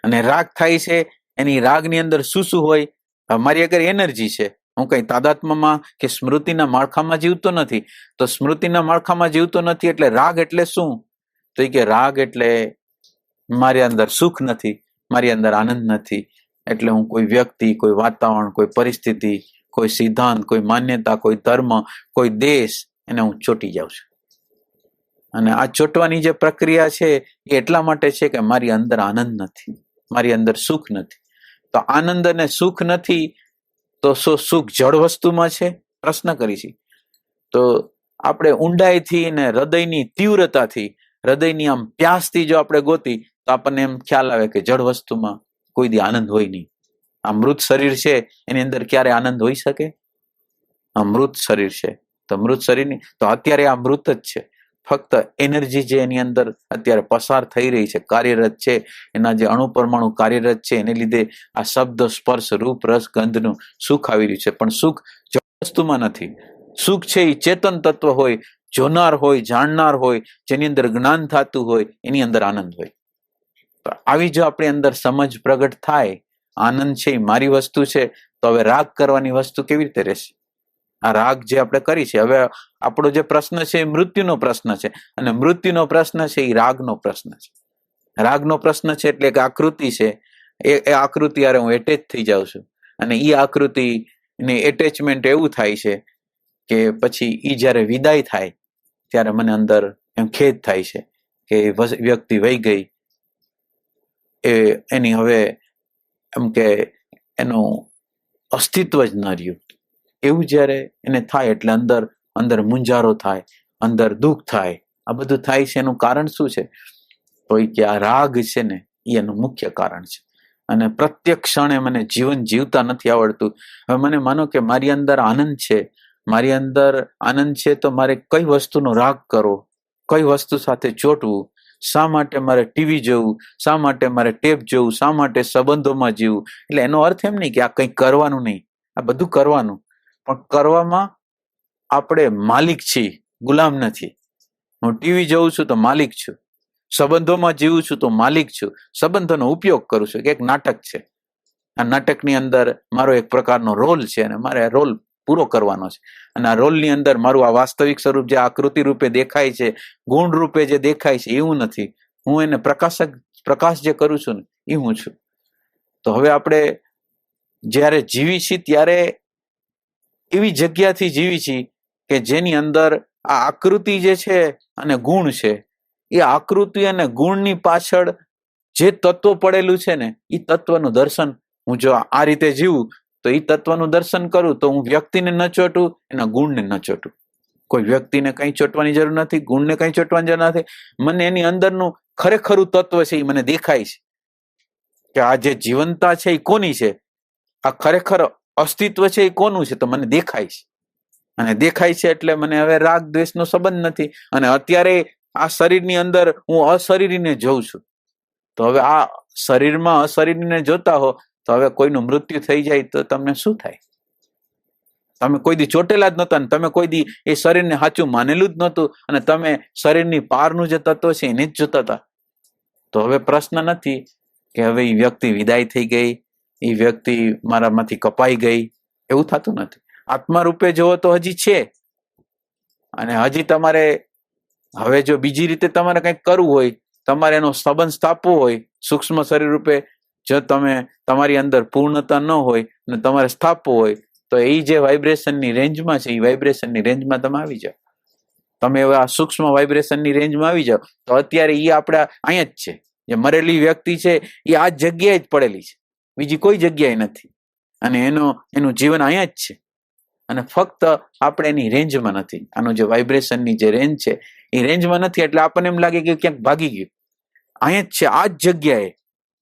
અને રાગ થાય છે એની રાગની અંદર શું શું હોય? મારી અગર એનર્જી છે, હું કઈ તાદાત્મ્યમાં કે સ્મૃતિના માળખામાં જીવતો નથી, તો સ્મૃતિના માળખામાં જીવતો નથી એટલે રાગ એટલે શું? તો એ કે રાગ એટલે મારી અંદર સુખ નથી, મારી અંદર આનંદ નથી, એટલે હું કોઈ વ્યક્તિ, કોઈ વાતાવરણ, કોઈ પરિસ્થિતિ, કોઈ સિદ્ધાંત, કોઈ માન્યતા, કોઈ ધર્મ, કોઈ દેશ, એને હું ચોંટી જાઉં છું. અને આ ચોંટવાની જે પ્રક્રિયા છે એ એટલા માટે છે કે મારી અંદર આનંદ નથી, મારી અંદર સુખ નથી. તો આનંદ અને સુખ નથી તો શું સુખ જળ વસ્તુમાં છે? પ્રશ્ન કરીશી. તો આપણે ઊંડાઈથી ને હૃદયની તીવ્રતાથી, હૃદયની આમ પ્યાસથી જો આપણે ગોતી તો આપણને એમ ખ્યાલ આવે કે જળ વસ્તુમાં કોઈ દી આનંદ હોય નહીં. આ મૃત શરીર છે એની અંદર ક્યારે આનંદ હોઈ શકે? આ મૃત શરીર છે, તો મૃત શરીરની તો અત્યારે આ મૃત જ છે. ફક્ત એનર્જી જે એની અંદર અત્યારે પસાર થઈ રહી છે, કાર્યરત છે, એના જે અણુ પરમાણુ કાર્યરત છે, એને લીધે આ શબ્દ, સ્પર્શ, રૂપ, રસ, ગંધનું સુખ આવી રહ્યું છે. પણ સુખ વસ્તુમાં નથી. સુખ છે એ ચેતન તત્વ હોય, જોનાર હોય, જાણનાર હોય, જેની અંદર જ્ઞાન થતું હોય, એની અંદર આનંદ હોય. તો આવી જો આપણી અંદર સમજ પ્રગટ થાય, આનંદ છે એ મારી વસ્તુ છે, તો હવે રાગ કરવાની વસ્તુ કેવી રીતે રહેશે? આ રાગ જે આપણે કરી છે, હવે આપણો જે પ્રશ્ન છે એ મૃત્યુનો પ્રશ્ન છે અને મૃત્યુનો પ્રશ્ન છે એ રાગનો પ્રશ્ન છે. રાગનો પ્રશ્ન છે એટલે એક આકૃતિ છે, એ આકૃતિ હારે હું એટેચ થઈ જાઉં છું અને એ આકૃતિને એટેચમેન્ટ એવું થાય છે કે પછી એ જ્યારે વિદાય થાય ત્યારે મને અંદર એમ ખેદ થાય છે કે વ્યક્તિ વહી ગઈ, એની હવે એમ કે એનું અસ્તિત્વ જ ન રહ્યું. એવું જ્યારે એને થાય એટલે અંદર મૂંઝારો થાય, અંદર દુઃખ થાય. આ બધું થાય છે એનું કારણ શું છે? તો એ કે આ રાગ છે ને એ એનું મુખ્ય કારણ છે. અને પ્રત્યેક ક્ષણે મને જીવન જીવતા નથી આવડતું. હવે મને માનો કે મારી અંદર આનંદ છે, મારી અંદર આનંદ છે તો મારે કઈ વસ્તુનો રાગ કરવો, કઈ વસ્તુ સાથે ચોંટવું, શા માટે મારે ટીવી જોવું, શા માટે મારે ટેપ જોવું, શા માટે સંબંધોમાં જીવવું? એટલે એનો અર્થ એમ નહીં કે આ કંઈ કરવાનું નહીં, આ બધું કરવાનું, પણ કરવામાં આપણે માલિક છીએ, ગુલામ નથી. હું ટીવી જોઉં છું તો માલિક છું, સંબંધોમાં જીવું છું તો માલિક છું, સંબંધોનો ઉપયોગ કરું છું. એક નાટક છે, આ નાટકની અંદર મારો એક પ્રકારનો રોલ છે અને મારે રોલ પૂરો કરવાનો છે. અને આ રોલની અંદર મારું આ વાસ્તવિક સ્વરૂપ જે આકૃતિ રૂપે દેખાય છે, ગુણ રૂપે જે દેખાય છે એવું નથી. હું એને પ્રકાશ જે કરું છું ને એ હું છું. તો હવે આપણે જ્યારે જીવી છીએ ત્યારે એવી જગ્યાથી જીવી છીએ કે જેની અંદર આ આકૃતિ જે છે અને ગુણ છે, એ આકૃતિ અને ગુણની પાછળ જે તત્વ પડેલું છે ને એ તત્વનું દર્શન હું જો આ રીતે જીવું તો એ તત્વનું દર્શન કરું તો હું વ્યક્તિને ન ચોટું, એના ગુણને ન ચોટું. કોઈ વ્યક્તિને કંઈ ચોટવાની જરૂર નથી, ગુણને કંઈ ચોટવાની જરૂર નથી. મને એની અંદરનું ખરેખરું તત્વ છે એ મને દેખાય છે કે આ જે જીવનતા છે એ કોની છે, આ ખરેખર અસ્તિત્વ છે એ કોનું છે, તો મને દેખાય છે. અને દેખાય છે એટલે મને હવે રાગ દ્વેષનો સંબંધ નથી. અને અત્યારે આ શરીરની અંદર હું અશરીરીને જોઉં છું. તો હવે આ શરીરમાં અશરીરીને જોતા હો તો હવે કોઈનું મૃત્યુ થઈ જાય તો તમને શું થાય? તમે કોઈ દી ચોટેલા જ નહોતા, તમે કોઈ દી એ શરીરને સાચું માનેલું જ નહોતું, અને તમે શરીરની પારનું જે તત્વ છે એને જ જોતા હતા. તો હવે પ્રશ્ન નથી કે હવે એ વ્યક્તિ વિદાય થઈ ગઈ, એ વ્યક્તિ મારામાંથી કપાઈ ગઈ, એવું થતું નથી. આત્મા રૂપે જોવો તો હજી છે. અને હજી તમારે હવે જો બીજી રીતે તમારે કંઈક કરવું હોય, તમારે એનો સંબંધ સ્થાપવો હોય સૂક્ષ્મ શરીર રૂપે, જો તમે તમારી અંદર પૂર્ણતા ન હોય અને તમારે સ્થાપવો હોય તો એ જે વાઇબ્રેશનની રેન્જમાં છે એ વાઇબ્રેશનની રેન્જમાં તમે આવી જાઓ. તમે હવે આ સૂક્ષ્મ વાઇબ્રેશનની રેન્જમાં આવી જાઓ તો અત્યારે એ આપણા અહીંયા જ છે. જે મરેલી વ્યક્તિ છે એ આ જગ્યાએ જ પડેલી છે, બીજી કોઈ જગ્યાએ નથી. અને એનું જીવન અહીંયા જ છે. અને ફક્ત આપણે એની રેન્જમાં નથી. આનું જે વાઇબ્રેશનની જે રેન્જ છે એ રેન્જમાં નથી, એટલે આપણને એમ લાગે કે ક્યાંક ભાગી ગયું. અહીંયા જ છે, આ જ જગ્યાએ.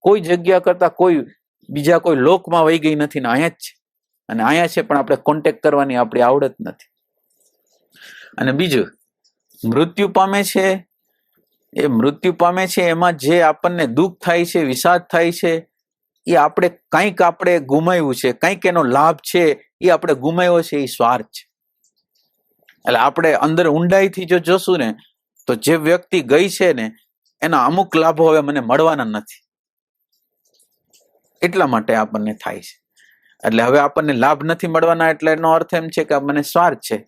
કોઈ જગ્યા કરતા કોઈ બીજા કોઈ લોકમાં વહી ગઈ નથી ને અહીંયા જ છે. અને અહીંયા છે પણ આપણે કોન્ટેક્ટ કરવાની આપણી આવડત નથી. અને બીજું, મૃત્યુ પામે છે, એ મૃત્યુ પામે છે એમાં જે આપણને દુઃખ થાય છે, વિષાદ થાય છે, એ આપણે કંઈક આપણે ગુમાવ્યું છે, કંઈક એનો લાભ છે એ આપણે ગુમાવ્યો છે, એ સ્વાર્થ છે. એટલે આપણે અંદર ઊંડાઈથી જો જોશું ને તો જે વ્યક્તિ ગઈ છે ને એના અમુક લાભો હવે મને મળવાના નથી, એટલા માટે આપણને થાય છે. એટલે હવે આપણને લાભ નથી મળવાના, એટલે એનો અર્થ એમ છે કે મને સ્વાર્થ છે.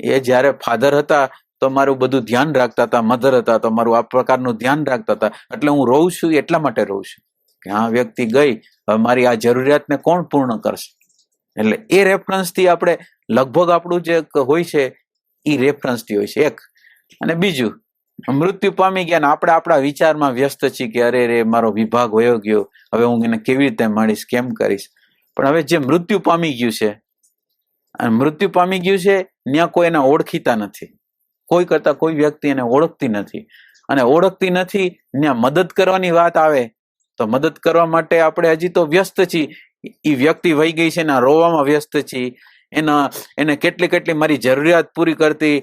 એ જ્યારે ફાધર હતા તો મારું બધું ધ્યાન રાખતા હતા, મધર હતા તો મારું આ પ્રકારનું ધ્યાન રાખતા હતા, એટલે હું રહું છું એટલા માટે રહું છું કે આ વ્યક્તિ ગઈ, હવે મારી આ જરૂરિયાતને કોણ પૂર્ણ કરશે. એટલે એ રેફરન્સથી આપણે લગભગ આપણું જે હોય છે એ રેફરન્સથી હોય છે એક. અને બીજું, મૃત્યુ પામી ગયા ને આપણે આપણા વિચારમાં વ્યસ્ત છીએ કે અરે રે મારો વિભાગ વયો ગયો, હવે હું એને કેવી રીતે મળીશ, કેમ કરીશ. પણ હવે જે મૃત્યુ પામી ગયું છે, અને મૃત્યુ પામી ગયું છે ત્યાં કોઈ એને ઓળખીતા નથી, કોઈ કરતા કોઈ વ્યક્તિ એને ઓળખતી નથી. અને ઓળખતી નથી ત્યાં મદદ કરવાની વાત આવે તો મદદ કરવા માટે આપણે હજી તો વ્યસ્ત છીએ. એ વ્યક્તિ વહી ગઈ છે એના રોવામાં વ્યસ્ત છીએ, એને કેટલી મારી જરૂરિયાત પૂરી કરતી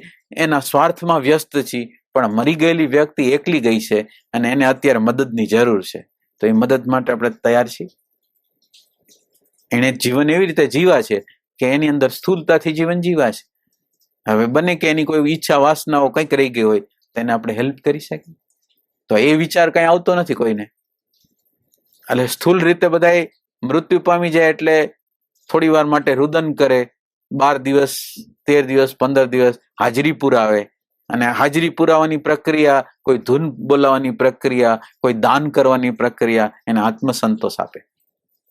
એના સ્વાર્થમાં વ્યસ્ત છીએ. પણ મરી ગયેલી વ્યક્તિ એકલી ગઈ છે અને એને અત્યારે મદદની જરૂર છે, તો એ મદદ માટે આપણે તૈયાર છીએ? એને જીવન એવી રીતે જીવા છે કે એની અંદર સ્થૂલતાથી જીવન જીવા છે. હવે બને કે એની કોઈ ઈચ્છા વાસનાઓ કંઈક રહી ગઈ હોય તો એને આપણે હેલ્પ કરી શકીએ, તો એ વિચાર કઈ આવતો નથી કોઈને. એટલે સ્થૂલ રીતે બધાએ મૃત્યુ પામી જાય એટલે થોડી વાર માટે રુદન કરે, 12 દિવસ 13 દિવસ 15 દિવસ હાજરી પુરાવે. અને હાજરી પુરાવાની પ્રક્રિયા, કોઈ ધૂન બોલાવવાની પ્રક્રિયા, કોઈ દાન કરવાની પ્રક્રિયા એને આત્મસંતોષ આપે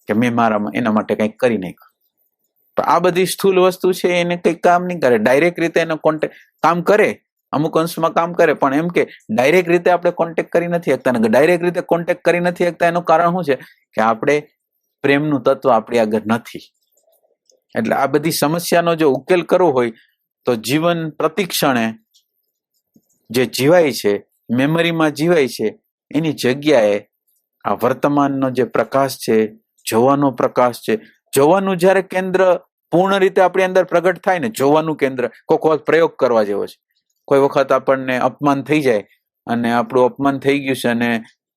કે મેં મારા એના માટે કંઈક કરી નાખ્યું. પણ આ બધી સ્થૂલ વસ્તુ છે એને કંઈક કામ નહીં કરે. ડાયરેક્ટ રીતે એનો કોન્ટેક્ટ કામ કરે, અમુક અંશમાં કામ કરે, પણ એમ કે ડાયરેક્ટ રીતે આપણે કોન્ટેક્ટ કરી નથી શકતા. ને ડાયરેક્ટ રીતે કોન્ટેક્ટ કરી નથી શકતા એનું કારણ શું છે કે આપણે પ્રેમનું તત્વ આપણી આગળ નથી. એટલે આ બધી સમસ્યાનો જો ઉકેલ કરવો હોય તો જીવન પ્રતિક્ષણે જે જીવાય છે, મેમરીમાં જીવાય છે, એની જગ્યાએ આ વર્તમાનનો જે પ્રકાશ છે, જોવાનો પ્રકાશ છે, જોવાનું જ્યારે કેન્દ્ર પૂર્ણ રીતે આપણી અંદર પ્રગટ થાય ને, જોવાનું કેન્દ્ર કોઈક વખત પ્રયોગ કરવા જેવો છે. કોઈ વખત આપણને અપમાન થઈ જાય અને આપણું અપમાન થઈ ગયું છે અને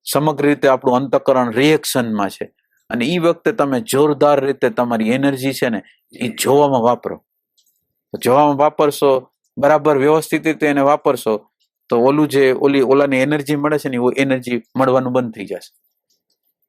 સમગ્ર રીતે આપણું અંતઃકરણ રિએક્શનમાં છે, અને એ વખતે તમે જોરદાર રીતે તમારી એનર્જી છે ને એ જોવામાં વાપરો. જોવામાં વાપરશો, બરાબર વ્યવસ્થિત રીતે એને વાપરશો તો ઓલાને એનર્જી મળે છે ને એ એનર્જી મળવાનું બંધ થઈ જશે,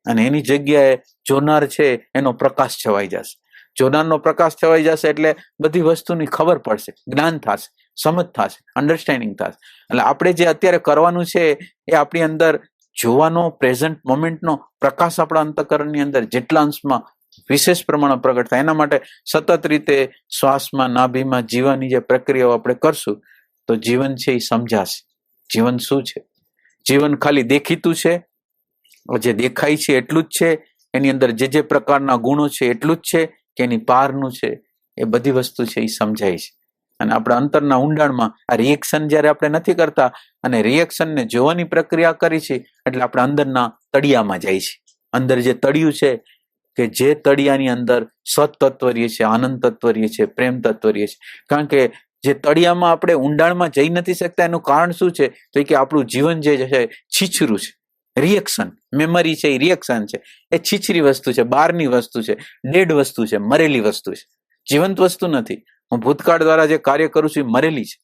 અને એની જગ્યાએ જોનાર છે એનો પ્રકાશ છવાઈ જશે. જોનારનો પ્રકાશ છવાઈ જશે એટલે બધી વસ્તુની ખબર પડશે, જ્ઞાન થશે, સમજ થશે, અન્ડરસ્ટેન્ડિંગ થશે. એટલે આપણે જે અત્યારે કરવાનું છે એ આપણી અંદર જોવાનો પ્રેઝન્ટ મોમેન્ટનો પ્રકાશ આપણા અંતઃકરણની અંદર જેટલા અંશમાં વિશેષ પ્રમાણમાં પ્રગટ થાય, એના માટે સતત રીતે શ્વાસમાં, નાભીમાં જીવવાની જે પ્રક્રિયાઓ આપણે કરશું તો જીવન છે એ સમજાશે. જીવન શું છે? જીવન ખાલી દેખીતું છે, જે દેખાય છે એટલું જ છે, એની અંદર જે પ્રકારના ગુણો છે એટલું જ છે કે એની પારનું છે, એ બધી વસ્તુ છે એ સમજાય છે. અને આપણા અંતરના ઊંડાણમાં આ રિએક્શન જ્યારે આપણે નથી કરતા અને રિએક્શનને જોવાની પ્રક્રિયા કરી છે એટલે આપણે અંદરના તળિયામાં જાય છે. અંદર જે તળિયું છે કે જે તળિયાની અંદર સત તત્વ રહે છે, આનંદ તત્વ રહે છે, પ્રેમ તત્વ રહે છે. કારણ કે જે તળિયામાં આપણે ઊંડાણમાં જઈ નથી શકતા એનું કારણ શું છે? તો કે આપણું જીવન જે છે છીછરું છે. રિએક્શન, મેમરી છે એ રિએક્શન છે, એ છીછરી વસ્તુ છે, બહારની વસ્તુ છે, ડેડ વસ્તુ છે, મરેલી વસ્તુ છે, જીવંત વસ્તુ નથી. હું ભૂતકાળ દ્વારા જે કાર્ય કરું છું એ મરેલી છે,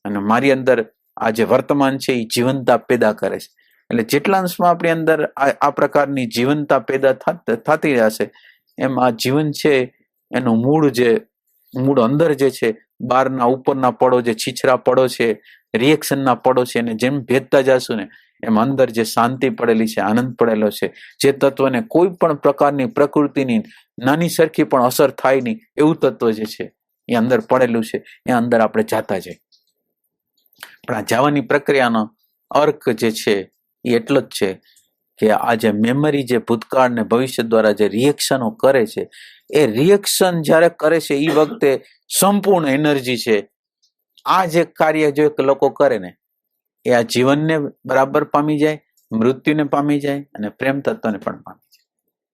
અને મારી અંદર આ જે વર્તમાન છે એ જીવંતતા પેદા કરે છે. એટલે જેટલા અંશમાં આપણી અંદર આ પ્રકારની જીવંતતા પેદા થતી જશે એમ આ જીવન છે એનું મૂળ અંદર જે છે, બહારના ઉપરના પડો જે છીછરા પડો છે, રિએક્શનના પડો છે, એને જેમ ભેદતા જશું ને એમ અંદર જે શાંતિ પડેલી છે, આનંદ પડેલો છે, જે તત્વને કોઈ પણ પ્રકારની પ્રકૃતિની નાની સરખી પણ અસર થાય નહીં એવું તત્વ જે છે એ અંદર પડેલું છે, એ અંદર આપણે જાતા જઈએ. પણ આ જવાની પ્રક્રિયાનો અર્ક જે છે એ એટલો જ છે કે આ જે મેમરી જે ભૂતકાળ ને ભવિષ્ય દ્વારા જે રિએક્શનો કરે છે, એ રિએક્શન જ્યારે કરે છે એ વખતે સંપૂર્ણ એનર્જી છે. આ જે કાર્ય જો લોકો કરે ને એ આ જીવનને બરાબર પામી જાય, મૃત્યુને પામી જાય અને પ્રેમ તત્વને પણ પામી જાય.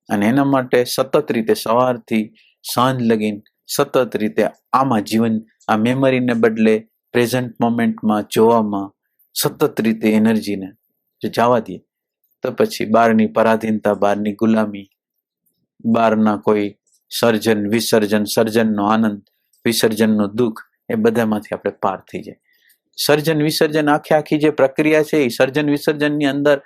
અને એના માટે સતત રીતે સવારથી સાંજ લગીને સતત રીતે આમાં જીવન, આ મેમરીને બદલે પ્રેઝન્ટ મોમેન્ટમાં જોવામાં સતત રીતે એનર્જીને જો જવા દઈએ તો પછી બહારની પરાધીનતા, બહારની ગુલામી, બહારના કોઈ સર્જન વિસર્જન, સર્જનનો આનંદ, વિસર્જનનું દુઃખ, એ બધામાંથી આપણે પાર થઈ જાય. સર્જન વિસર્જન આખી જે પ્રક્રિયા છે એ સર્જન વિસર્જનની અંદર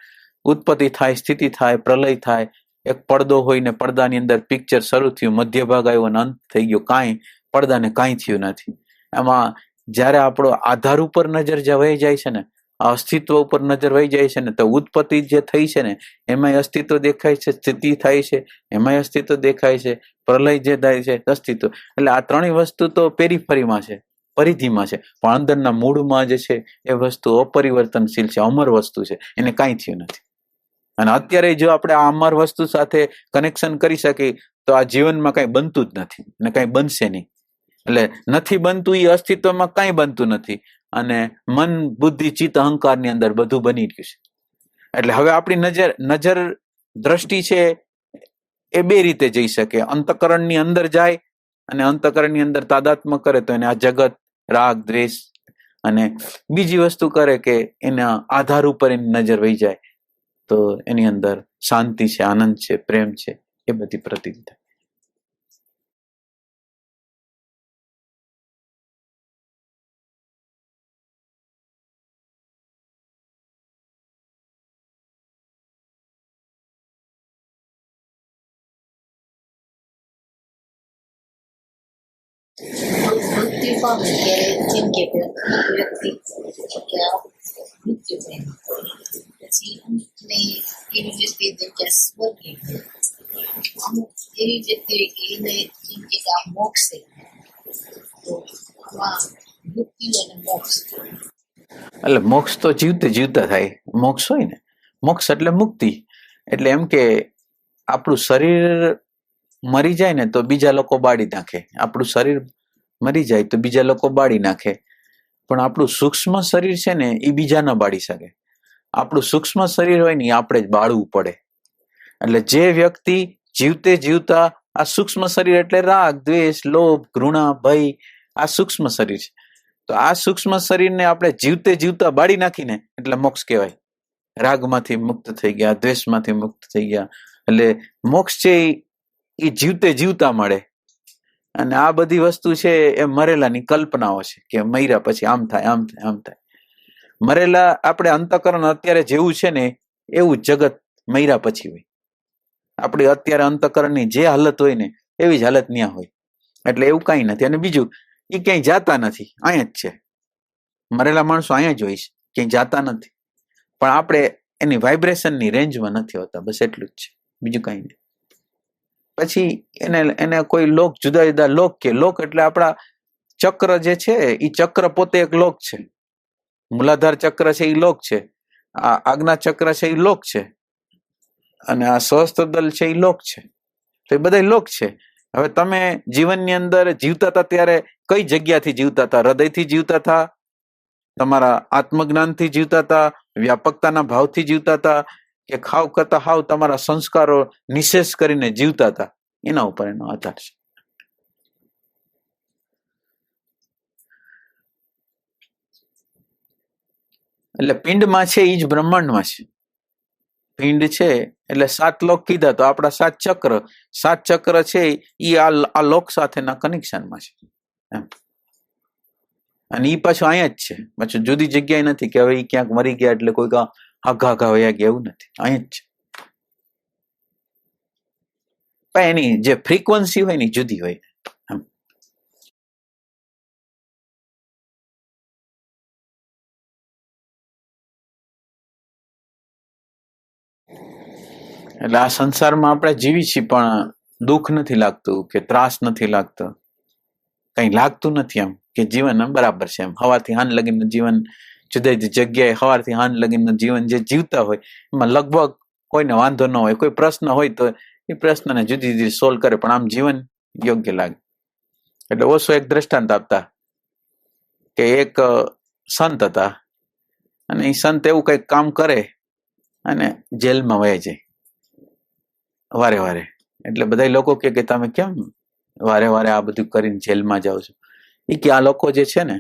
ઉત્પત્તિ થાય, સ્થિતિ થાય, પ્રલય થાય. એક પડદો હોય ને પડદાની અંદર પિક્ચર શરૂ થયું, મધ્ય ભાગ આવ્યો અને અંત થઈ ગયો, કાંઈ પડદાને કાંઈ થયું નથી. એમાં જ્યારે આપણો આધાર ઉપર નજર વહી જાય છે ને, અસ્તિત્વ ઉપર નજર વહી જાય છે ને, તો ઉત્પત્તિ જે થઈ છે ને એમાંય અસ્તિત્વ દેખાય છે, સ્થિતિ થાય છે એમાંય અસ્તિત્વ દેખાય છે, પ્રલય જે થાય છે અસ્તિત્વ. એટલે આ ત્રણેય વસ્તુ તો પેરીફરીમાં છે, પરિધિમાં છે, પણ અંદરના મૂળમાં જે છે એ વસ્તુ અપરિવર્તનશીલ છે, અમર વસ્તુ છે, એને કાંઈ થયું નથી. અને અત્યારે જો આપણે આ અમર વસ્તુ સાથે કનેક્શન કરી શકીએ તો આ જીવનમાં કાંઈ બનતું જ નથી અને કાંઈ બનશે નહીં. એટલે નથી બનતું એ અસ્તિત્વમાં કાંઈ બનતું નથી, અને મન, બુદ્ધિ, ચિત્ત, અહંકારની અંદર બધું બની રહ્યું છે. એટલે હવે આપણી નજર દ્રષ્ટિ છે એ બે રીતે જઈ શકે. અંતઃકરણની અંદર જાય અને અંતઃકરણની અંદર તાદાત્મ્ય કરે તો એને આ જગત, રાગ, દ્વેષ અને બીજી વસ્તુ કરે કે એના આધાર ઉપર એની નજર વહી જાય તો એની અંદર શાંતિ છે, આનંદ છે, પ્રેમ છે, એ બધી પ્રતીત થાય. મૃત્યુ પામે ત્યારે જેમ કે વ્યક્તિ કે આ મૃત્યુ પામે પછી અમુકને એવી વ્યક્તિ કે સ્વર્ગે અમુક એવી વ્યક્તિ કે એને જેમ કે આ મોક્ષ છે, તો આમાં મૃત્યુ અને મોક્ષ. એટલે મોક્ષ તો જીવતા થાય. મોક્ષ હોય ને, મોક્ષ એટલે મુક્તિ. એટલે એમ કે આપણું શરીર મરી જાય ને તો બીજા લોકો બાળી નાખે, આપણું શરીર મરી જાય તો બીજા લોકો બાળી નાખે, પણ આપણું સૂક્ષ્મ શરીર છે ને એ બીજા ન બાળી શકે. આપણું સૂક્ષ્મ શરીર હોય ને એ આપણે જ બાળવું પડે. એટલે જે વ્યક્તિ જીવતા આ સૂક્ષ્મ શરીર એટલે રાગ, દ્વેષ, લોભ, ઘૃણા, ભય, આ સૂક્ષ્મ શરીર છે. તો આ સૂક્ષ્મ શરીરને આપણે જીવતા બાળી નાખીને એટલે મોક્ષ કહેવાય. રાગમાંથી મુક્ત થઈ ગયા, દ્વેષમાંથી મુક્ત થઈ ગયા. એટલે મોક્ષ છે એ જીવતા મળે. અને આ બધી વસ્તુ છે એ મરેલાની કલ્પનાઓ છે કે મર્યા પછી આમ થાય, આમ થાય, આમ થાય. મરેલા આપણે અંતકરણ અત્યારે જેવું છે ને એવું જગત મર્યા પછી હોય. આપણી અત્યારે અંતકરણની જે હાલત હોય ને એવી જ હાલત ત્યાં હોય. એટલે એવું કઈ નથી. અને બીજું, એ ક્યાંય જાતા નથી, અહીંયા જ છે. મરેલા માણસો અહીંયા જ હોય છે, ક્યાંય જાતા નથી. પણ આપણે એની વાઇબ્રેશનની રેન્જમાં નથી હોતા, બસ એટલું જ છે, બીજું કઈ નહીં. પછી એને કોઈ લોક, જુદા જુદા લોક કે લોક એટલે આપણા ચક્ર જે છે એ ચક્ર પોતે એક લોક છે. મૂલાધાર ચક્ર છે એ લોક છે, આ આજ્ઞા ચક્ર છે એ લોક છે, અને આ સહસ્ત્રદલ છે એ લોક છે. તો એ બધા લોક છે. હવે તમે જીવનની અંદર જીવતા હતા ત્યારે કઈ જગ્યાથી જીવતા હતા? હૃદયથી જીવતા હતા, તમારા આત્મજ્ઞાનથી જીવતા હતા, વ્યાપકતાના ભાવથી જીવતા હતા, કે ખાવ કરતા હાવ તમારા સંસ્કારો નિશેષ કરીને જીવતા હતા? એના ઉપર એનો આધાર છે. એટલે પિંડમાં છે એ જ બ્રહ્માંડમાં છે. પિંડ છે એટલે 7 લોક કીધા, તો આપણા 7 ચક્ર છે એ આ લોક સાથેના કનેક્શનમાં છે એમ. અને એ પાછું અહીંયા જ છે, પાછું જુદી જગ્યાએ નથી કે હવે એ ક્યાંક મરી ગયા એટલે કોઈ આઘા વયા ગયા, એવું નથી, અહીંયા જ છે. પણ એની જે ફ્રીક્વન્સી હોય ને જુદી હોય એમ. એટલે આ સંસારમાં આપણે જીવી છીએ પણ દુઃખ નથી લાગતું કે ત્રાસ નથી લાગતો, કઈ લાગતું નથી એમ કે જીવન એમ બરાબર છે એમ. સવારથી હાંજ લગીનું જીવન, જુદી જુદી જગ્યાએ સવારથી હાંજ લગીનું જીવન જે જીવતા હોય એમાં લગભગ કોઈને વાંધો ન હોય. કોઈ પ્રશ્ન હોય તો એ પ્રશ્નને જુદી જુદી સોલ્વ કરે, પણ આમ જીવન યોગ્ય લાગે. એટલે ઓછો એક દ્રષ્ટાંત આપતા કે એક સંત હતા, અને એ સંત એવું કઈક કામ કરે અને જેલમાં વહી જાય વારે વારે. એટલે બધા લોકો કે તમે કેમ વારે વારે આ બધું કરીને જેલમાં જાઓ છો? એ કે આ લોકો જે છે ને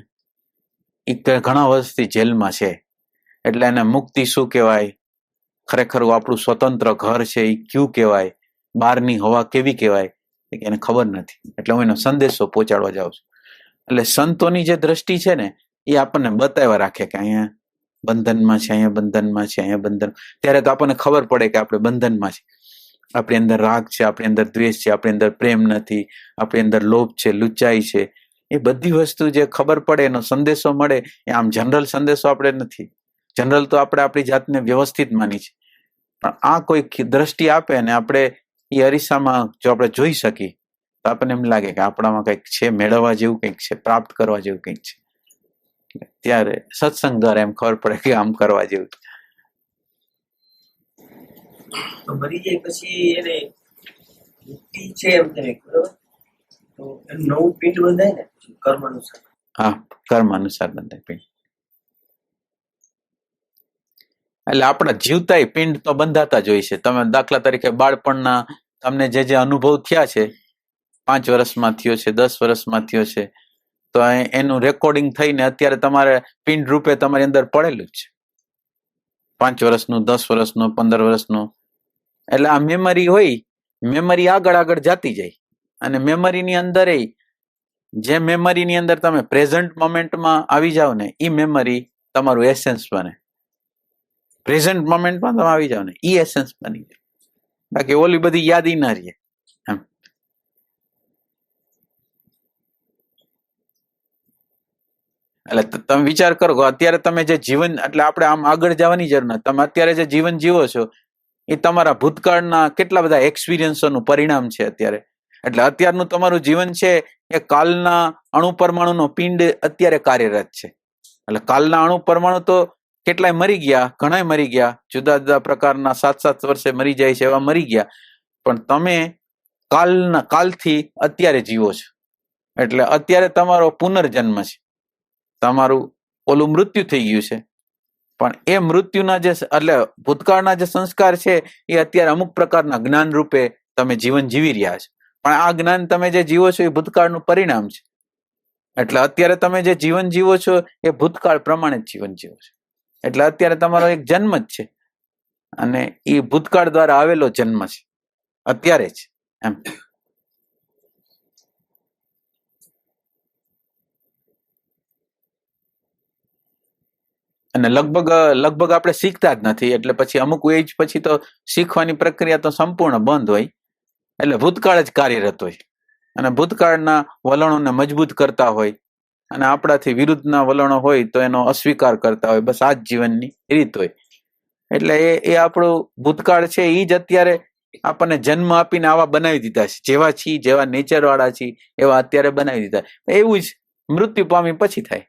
એ ઘણા વર્ષથી જેલમાં છે, એટલે એને મુક્તિ શું કહેવાય, ખરેખર આપણું સ્વતંત્ર ઘર છે એ ક્યું કહેવાય, બહારની હવા કેવી કહેવાય, એને ખબર નથી. એટલે હું એનો સંદેશો પહોંચાડવા જાઉં છું. એટલે સંતોની જે દ્રષ્ટિ છે ને એ આપણને બતાવ્યા રાખે કે અહીંયા બંધનમાં છે, અહીંયા બંધનમાં છે, અહીંયા બંધન. ત્યારે તો આપણને ખબર પડે કે આપણે બંધનમાં છે. આપણી અંદર રાગ છે, આપણી અંદર દ્વેષ છે, આપણી અંદર પ્રેમ નથી, આપણી અંદર લોભ છે, લુચ્ચાઈ છે. એ બધી વસ્તુ જે ખબર પડે, એનો સંદેશો મળે, એ આમ જનરલ સંદેશો આપણે નથી. જનરલ તો આપણે આપણી જાતને વ્યવસ્થિત માની છે, પણ આ કોઈ દ્રષ્ટિ આપે ને આપણે એ અરીસામાં જો આપણે જોઈ શકીએ તો આપણને એમ લાગે કે આપણામાં કંઈક છે, મેળવવા જેવું કંઈક છે, પ્રાપ્ત કરવા જેવું કંઈક છે. ત્યારે સત્સંગ દ્વારા એમ ખબર પડે કે આમ કરવા જેવું. તો મરી જાય પછી એને મુક્તિ છે એમ કરે, બરોબર? તો એનું નવું પિંડ બંધાય ને કર્મ અનુસાર. હા, કર્મ અનુસાર બંધાય પિંડ. એટલે આપણા જીવતા પિંડ તો બંધાતા જ હોય છે. તમે દાખલા તરીકે બાળપણના તમને જે અનુભવ થયા છે, 5 વર્ષમાં થયો છે, 10 વર્ષમાં થયો છે, તો એનું રેકોર્ડિંગ થઈને અત્યારે તમારે પિંડ રૂપે તમારી અંદર પડેલું જ છે. 5 વર્ષનું, 10 વર્ષનું, 15 વર્ષનું. એટલે આ મેમરી હોય, મેમરી આગળ આગળ જાતી જાય. અને મેમરીની અંદર જે મેમરીની અંદર તમે પ્રેઝન્ટ મોમેન્ટમાં આવી જાઓ ને, એ મેમરી તમારું એસેન્સ બને. પ્રેઝન્ટ મોમેન્ટમાં તમે આવી જાઓ ને, એ એસેન્સ બની જાય. બાકી ઓલી બધી યાદી ના રહે એમ. એટલે તમે વિચાર કરો કે અત્યારે તમે જે જીવન, એટલે આપણે આમ આગળ જવાની જરૂર નથી. તમે અત્યારે જે જીવન જીવો છો એ તમારા ભૂતકાળના કેટલા બધા એક્સપિરિયન્સોનું પરિણામ છે અત્યારે. એટલે અત્યારનું તમારું જીવન છે એ કાલના અણુ પરમાણુનો પિંડ અત્યારે કાર્યરત છે. એટલે કાલના અણુ પરમાણુ તો કેટલાય મરી ગયા, ઘણાય મરી ગયા, જુદા જુદા પ્રકારના 7-7 વર્ષે મરી જાય છે, એવા મરી ગયા. પણ તમે કાલથી અત્યારે જીવો છો. એટલે અત્યારે તમારો પુનર્જન્મ છે. તમારું ઓલું મૃત્યુ થઈ ગયું છે, પણ એ મૃત્યુના જે, એટલે ભૂતકાળના જે સંસ્કાર છે એ અત્યારે અમુક પ્રકારના જ્ઞાન રૂપે તમે જીવન જીવી રહ્યા છો. પણ આ જ્ઞાન તમે જે જીવો છો એ ભૂતકાળનું પરિણામ છે. એટલે અત્યારે તમે જે જીવન જીવો છો એ ભૂતકાળ પ્રમાણે જ જીવન જીવો છો. એટલે અત્યારે તમારો એક જન્મ જ છે, અને એ ભૂતકાળ દ્વારા આવેલો જન્મ છે અત્યારે જ એમ. અને લગભગ આપણે શીખતા જ નથી, એટલે પછી અમુક એજ પછી તો શીખવાની પ્રક્રિયા તો સંપૂર્ણ બંધ હોય. એટલે ભૂતકાળ જ કાર્યરત હોય અને ભૂતકાળના વલણોને મજબૂત કરતા હોય અને આપણાથી વિરુદ્ધના વલણો હોય તો એનો અસ્વીકાર કરતા હોય. બસ આ જ જીવનની રીત હોય. એટલે એ આપણું ભૂતકાળ છે, એ જ અત્યારે આપણને જન્મ આપીને આવા બનાવી દીધા છે. જેવા છીએ, જેવા નેચર વાળા છીએ, એવા અત્યારે બનાવી દીધા. એવું જ મૃત્યુ પામી પછી થાય.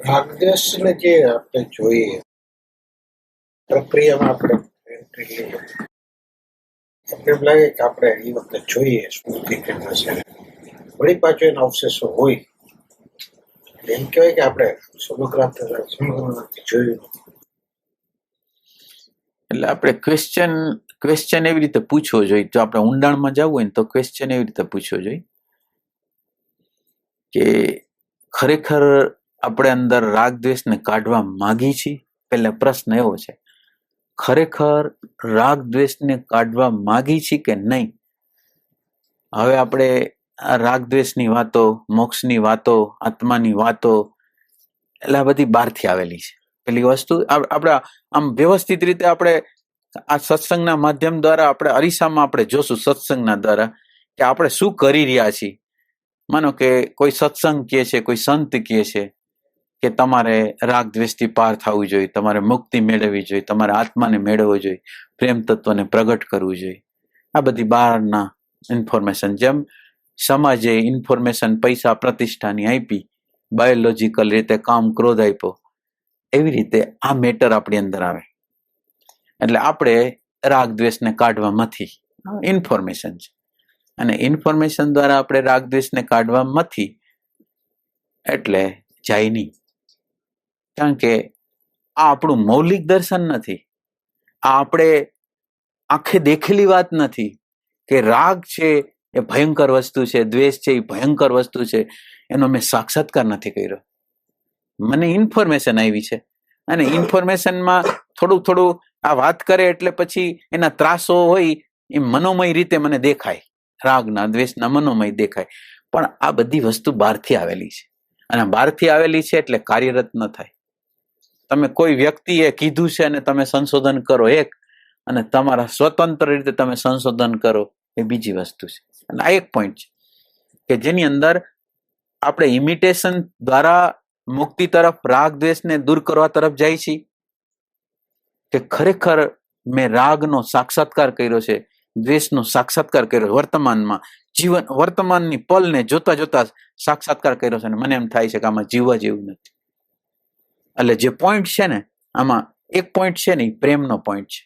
રાગદ્વેષને જે આપણે જોઈએ પ્રક્રિયામાં આપણે entry લઈએ, આપણે એમ લાગે કે આપણે એ વખતે જોઈએ સ્મૃતિ કેન્દ્ર છે, વળી પાછો એના અવશેષો હોય, એમ કહેવાય કે આપણે સમગ્ર જોયું. એટલે આપણે ક્વેશ્ચન એવી રીતે પૂછવો જોઈએ. જો આપણે ઊંડાણમાં જવું હોય ને તો ક્વેશ્ચન એવી રીતે પૂછવો જોઈએ કે ખરેખર આપણે અંદર રાગ દ્વેષને કાઢવા માંગી છીએ. પહેલા પ્રશ્ન એવો છે, ખરેખર રાગ દ્વેષને કાઢવા માંગી છીએ કે નહીં? હવે આપણે આ રાગ દ્વેષની વાતો, મોક્ષની વાતો, આત્માની વાતો એટલે આ બધી બહારથી આવેલી છે. પેલી વસ્તુ આપણે આમ વ્યવસ્થિત રીતે આપણે આ સત્સંગના માધ્યમ દ્વારા આપણે અરીસામાં આપણે જોશું, સત્સંગના દ્વારા, કે આપણે શું કરી રહ્યા છીએ. માનો કે કોઈ સત્સંગ કહે છે, કોઈ સંત કહે છે કે તમારે રાગ દ્વેષથી પાર થવું જોઈએ, તમારે મુક્તિ મેળવવી જોઈએ, તમારે આત્માને મેળવવો જોઈએ, પ્રેમ તત્વને પ્રગટ કરવું જોઈએ. આ બધી બહારના ઇન્ફોર્મેશન, જેમ સમાજે ઇન્ફોર્મેશન પૈસા પ્રતિષ્ઠાની આપી, બાયોલોજીકલ રીતે કામ ક્રોધ આપ્યો, એવી રીતે આ મેટર આપણી અંદર આવે. એટલે આપણે રાગ દ્વેષને કાઢવામાંથી ઇન્ફોર્મેશન છે, અને ઇન્ફોર્મેશન દ્વારા આપણે રાગ દ્વેષને કાઢવામાંથી એટલે જાય નહીં. કારણ કે આ આપણું મૌલિક દર્શન નથી, આ આપણે આંખે દેખેલી વાત નથી કે રાગ છે એ ભયંકર વસ્તુ છે, દ્વેષ છે એ ભયંકર વસ્તુ છે, એનો મેં સાક્ષાત્કાર નથી કર્યો. મને ઇન્ફોર્મેશન આવી છે, અને ઇન્ફોર્મેશનમાં થોડું આ વાત કરે એટલે પછી એના ત્રાસો હોય એ મનોમય રીતે મને દેખાય, રાગના દ્વેષના મનોમય દેખાય. પણ આ બધી વસ્તુ બહારથી આવેલી છે, અને બહારથી આવેલી છે એટલે કાર્યરત ન થાય. તમે કોઈ વ્યક્તિએ કીધું છે અને તમે સંશોધન કરો એક, અને તમારા સ્વતંત્ર રીતે તમે સંશોધન કરો એ બીજી વસ્તુ છે. અને આ એક પોઈન્ટ છે કે જેની અંદર આપણે ઇમિટેશન દ્વારા મુક્તિ તરફ, રાગ દ્વેષને દૂર કરવા તરફ જાય છીએ, કે ખરેખર મેં રાગનો સાક્ષાત્કાર કર્યો છે, દ્વેષનો સાક્ષાત્કાર કર્યો, વર્તમાનમાં જીવન, વર્તમાનની પલને જોતા જોતા સાક્ષાત્કાર કર્યો છે, અને મને એમ થાય છે કે આમાં જીવવા જેવું નથી. એટલે જે પોઈન્ટ છે ને, આમાં એક પોઈન્ટ છે ને, પ્રેમનો પોઈન્ટ છે.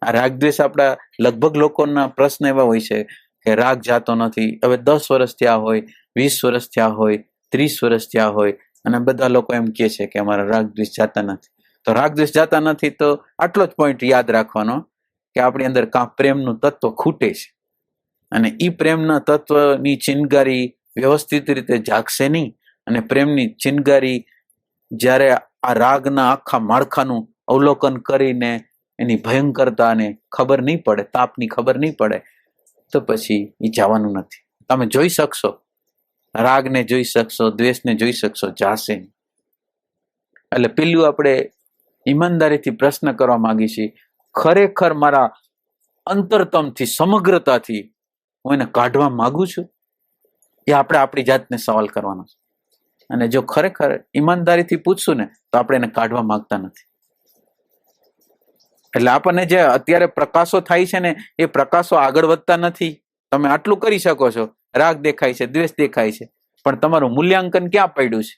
આ રાગ દ્વેષ આપણા લગભગ લોકોના પ્રશ્ન એવા હોય છે કે રાગ જાતો નથી. હવે 10 વર્ષ થયા હોય, 20 વર્ષ થયા હોય, 30 વર્ષ થયા હોય, અને બધા લોકો એમ કહે છે કે અમારા રાગ દ્વેષ જાતા નથી. તો રાગ દ્વેષ જાતા નથી તો આટલો જ પોઈન્ટ યાદ રાખવાનો કે આપણી અંદર કાં પ્રેમનું તત્વ ખૂટે છે, અને એ પ્રેમના તત્વની ચિનગારી વ્યવસ્થિત રીતે જાગશે નહીં. અને પ્રેમની ચિનગારી જ્યારે આ રાગના આખા માળખાનું અવલોકન કરીને એની ભયંકરતાને ખબર નહીં પડે, તાપની ખબર નહીં પડે, તો પછી એ જવાનું નથી. તમે જોઈ શકશો, રાગને જોઈ શકશો, દ્વેષને જોઈ શકશો, જાશે નહીં. એટલે પેલું આપણે ઈમાનદારીથી પ્રશ્ન કરવા માંગી છીએ, ખરેખર મારા અંતરતમથી, સમગ્રતાથી હું એને કાઢવા માંગુ છું? એ આપણે આપણી જાતને સવાલ કરવાનો છે. અને જો ખરેખર ઈમાનદારીથી પૂછશું ને તો આપણે એને કાઢવા માંગતા નથી. એટલે આપણને જે અત્યારે પ્રકાશો થાય છે ને, એ પ્રકાશો આગળ વધતા નથી. તમે આટલું કરી શકો છો, રાગ દેખાય છે, દ્વેષ દેખાય છે, પણ તમારું મૂલ્યાંકન ક્યાં પડ્યું છે?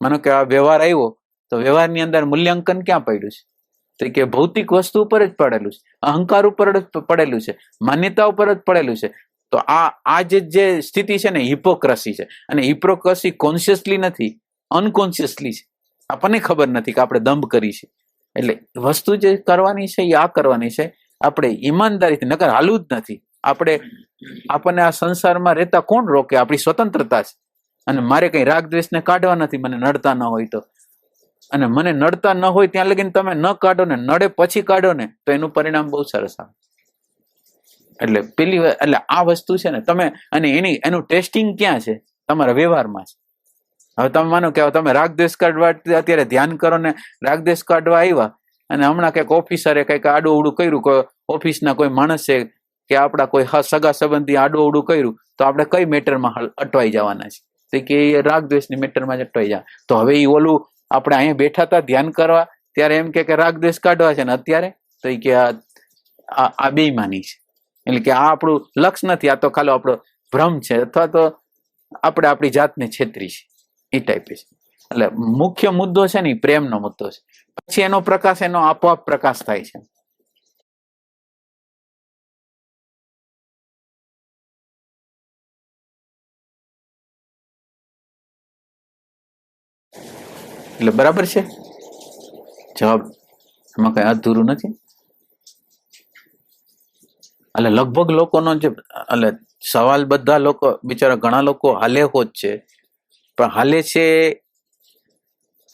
માનો કે આ વ્યવહાર આવ્યો, તો વ્યવહારની અંદર મૂલ્યાંકન ક્યાં પડ્યું છે? તો કે ભૌતિક વસ્તુ ઉપર જ પડેલું છે, અહંકાર ઉપર જ પડેલું છે, માન્યતા ઉપર જ પડેલું છે. તો આ જે સ્થિતિ છે ને, હિપોક્રસી છે. અને હિપોક્રસી કોન્શિયસલી નથી, અનકોન્શિયસલી છે. આપણને ખબર નથી કે આપણે દંભ કરી છે. એટલે વસ્તુ જે કરવાની છે એ આ કરવાની છે, આપણે ઈમાનદારીથી, નકર હાલવું જ નથી. આપણને આ સંસારમાં રહેતા કોણ રોકે? આપણી સ્વતંત્રતા છે. અને મારે કઈ રાગ દ્વેષને કાઢવા નથી, મને નડતા ન હોય તો. અને મને નડતા ન હોય ત્યાં લગીને તમે ન કાઢો ને, નડે પછી કાઢો ને, તો એનું પરિણામ બહુ સરસ આવે. એટલે એટલે આ વસ્તુ છે ને તમે, અને એનું ટેસ્ટિંગ ક્યાં છે? તમારા વ્યવહારમાં છે. હવે તમે માનો કે તમે રાગદ્વેષ કાઢવા અત્યારે ધ્યાન કરો ને રાગદ્વેષ કાઢવા આવ્યા, અને હમણાં કંઈક ઓફિસરે કંઈક આડું અવડું કર્યું, કોઈ ઓફિસના કોઈ માણસે કે આપણા કોઈ સગા સંબંધી આડું અવડું કર્યું, તો આપણે કઈ મેટરમાં અટવાઈ જવાના છે? તો કે એ રાગદ્વેષની મેટરમાં જ અટવાઈ જાય. તો હવે એ ઓલું આપણે અહીંયા બેઠા હતા ધ્યાન કરવા ત્યારે એમ કે રાગદ્વેષ કાઢવા છે ને અત્યારે તો એ કે આ બેઈમાની છે. એટલે કે આ આપણું લક્ષ નથી, આ તો ખાલી આપણો ભ્રમ છે, અથવા તો આપણે આપણી જાતને છેતરી છે, એ ટાઈપે છે. એટલે મુખ્ય મુદ્દો છે ને પ્રેમનો મુદ્દો છે. પછી એનો પ્રકાશ એનો આપોઆપ પ્રકાશ થાય છે. એટલે બરાબર છે જવાબ, એમાં કઈ અધૂરું નથી. એટલે લગભગ લોકોનો જે એટલે સવાલ બધા લોકો બિચારા ઘણા લોકો હાલેહો જ છે, પણ હાલે છે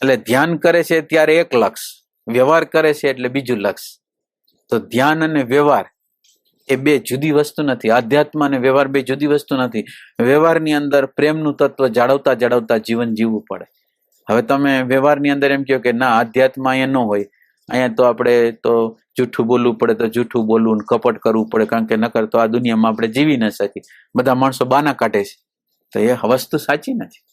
એટલે ધ્યાન કરે છે ત્યારે એક લક્ષ, વ્યવહાર કરે છે એટલે બીજું લક્ષ. તો ધ્યાન અને વ્યવહાર એ બે જુદી વસ્તુ નથી. આધ્યાત્મ અને વ્યવહાર બે જુદી વસ્તુ નથી. વ્યવહારની અંદર પ્રેમનું તત્વ જાળવતા જાળવતા જીવન જીવવું પડે. હવે તમે વ્યવહારની અંદર એમ કહો કે ના આધ્યાત્મ અહીંયા ન હોય, અહીંયા તો આપણે તો જૂઠું બોલવું પડે, તો જૂઠું બોલવું, કપટ કરવું પડે, કારણ કે નકર તો આ દુનિયામાં આપણે જીવી ન શકીએ. બધા માણસો બાના કાઢે છે, તો એ વસ્તુ સાચી નથી.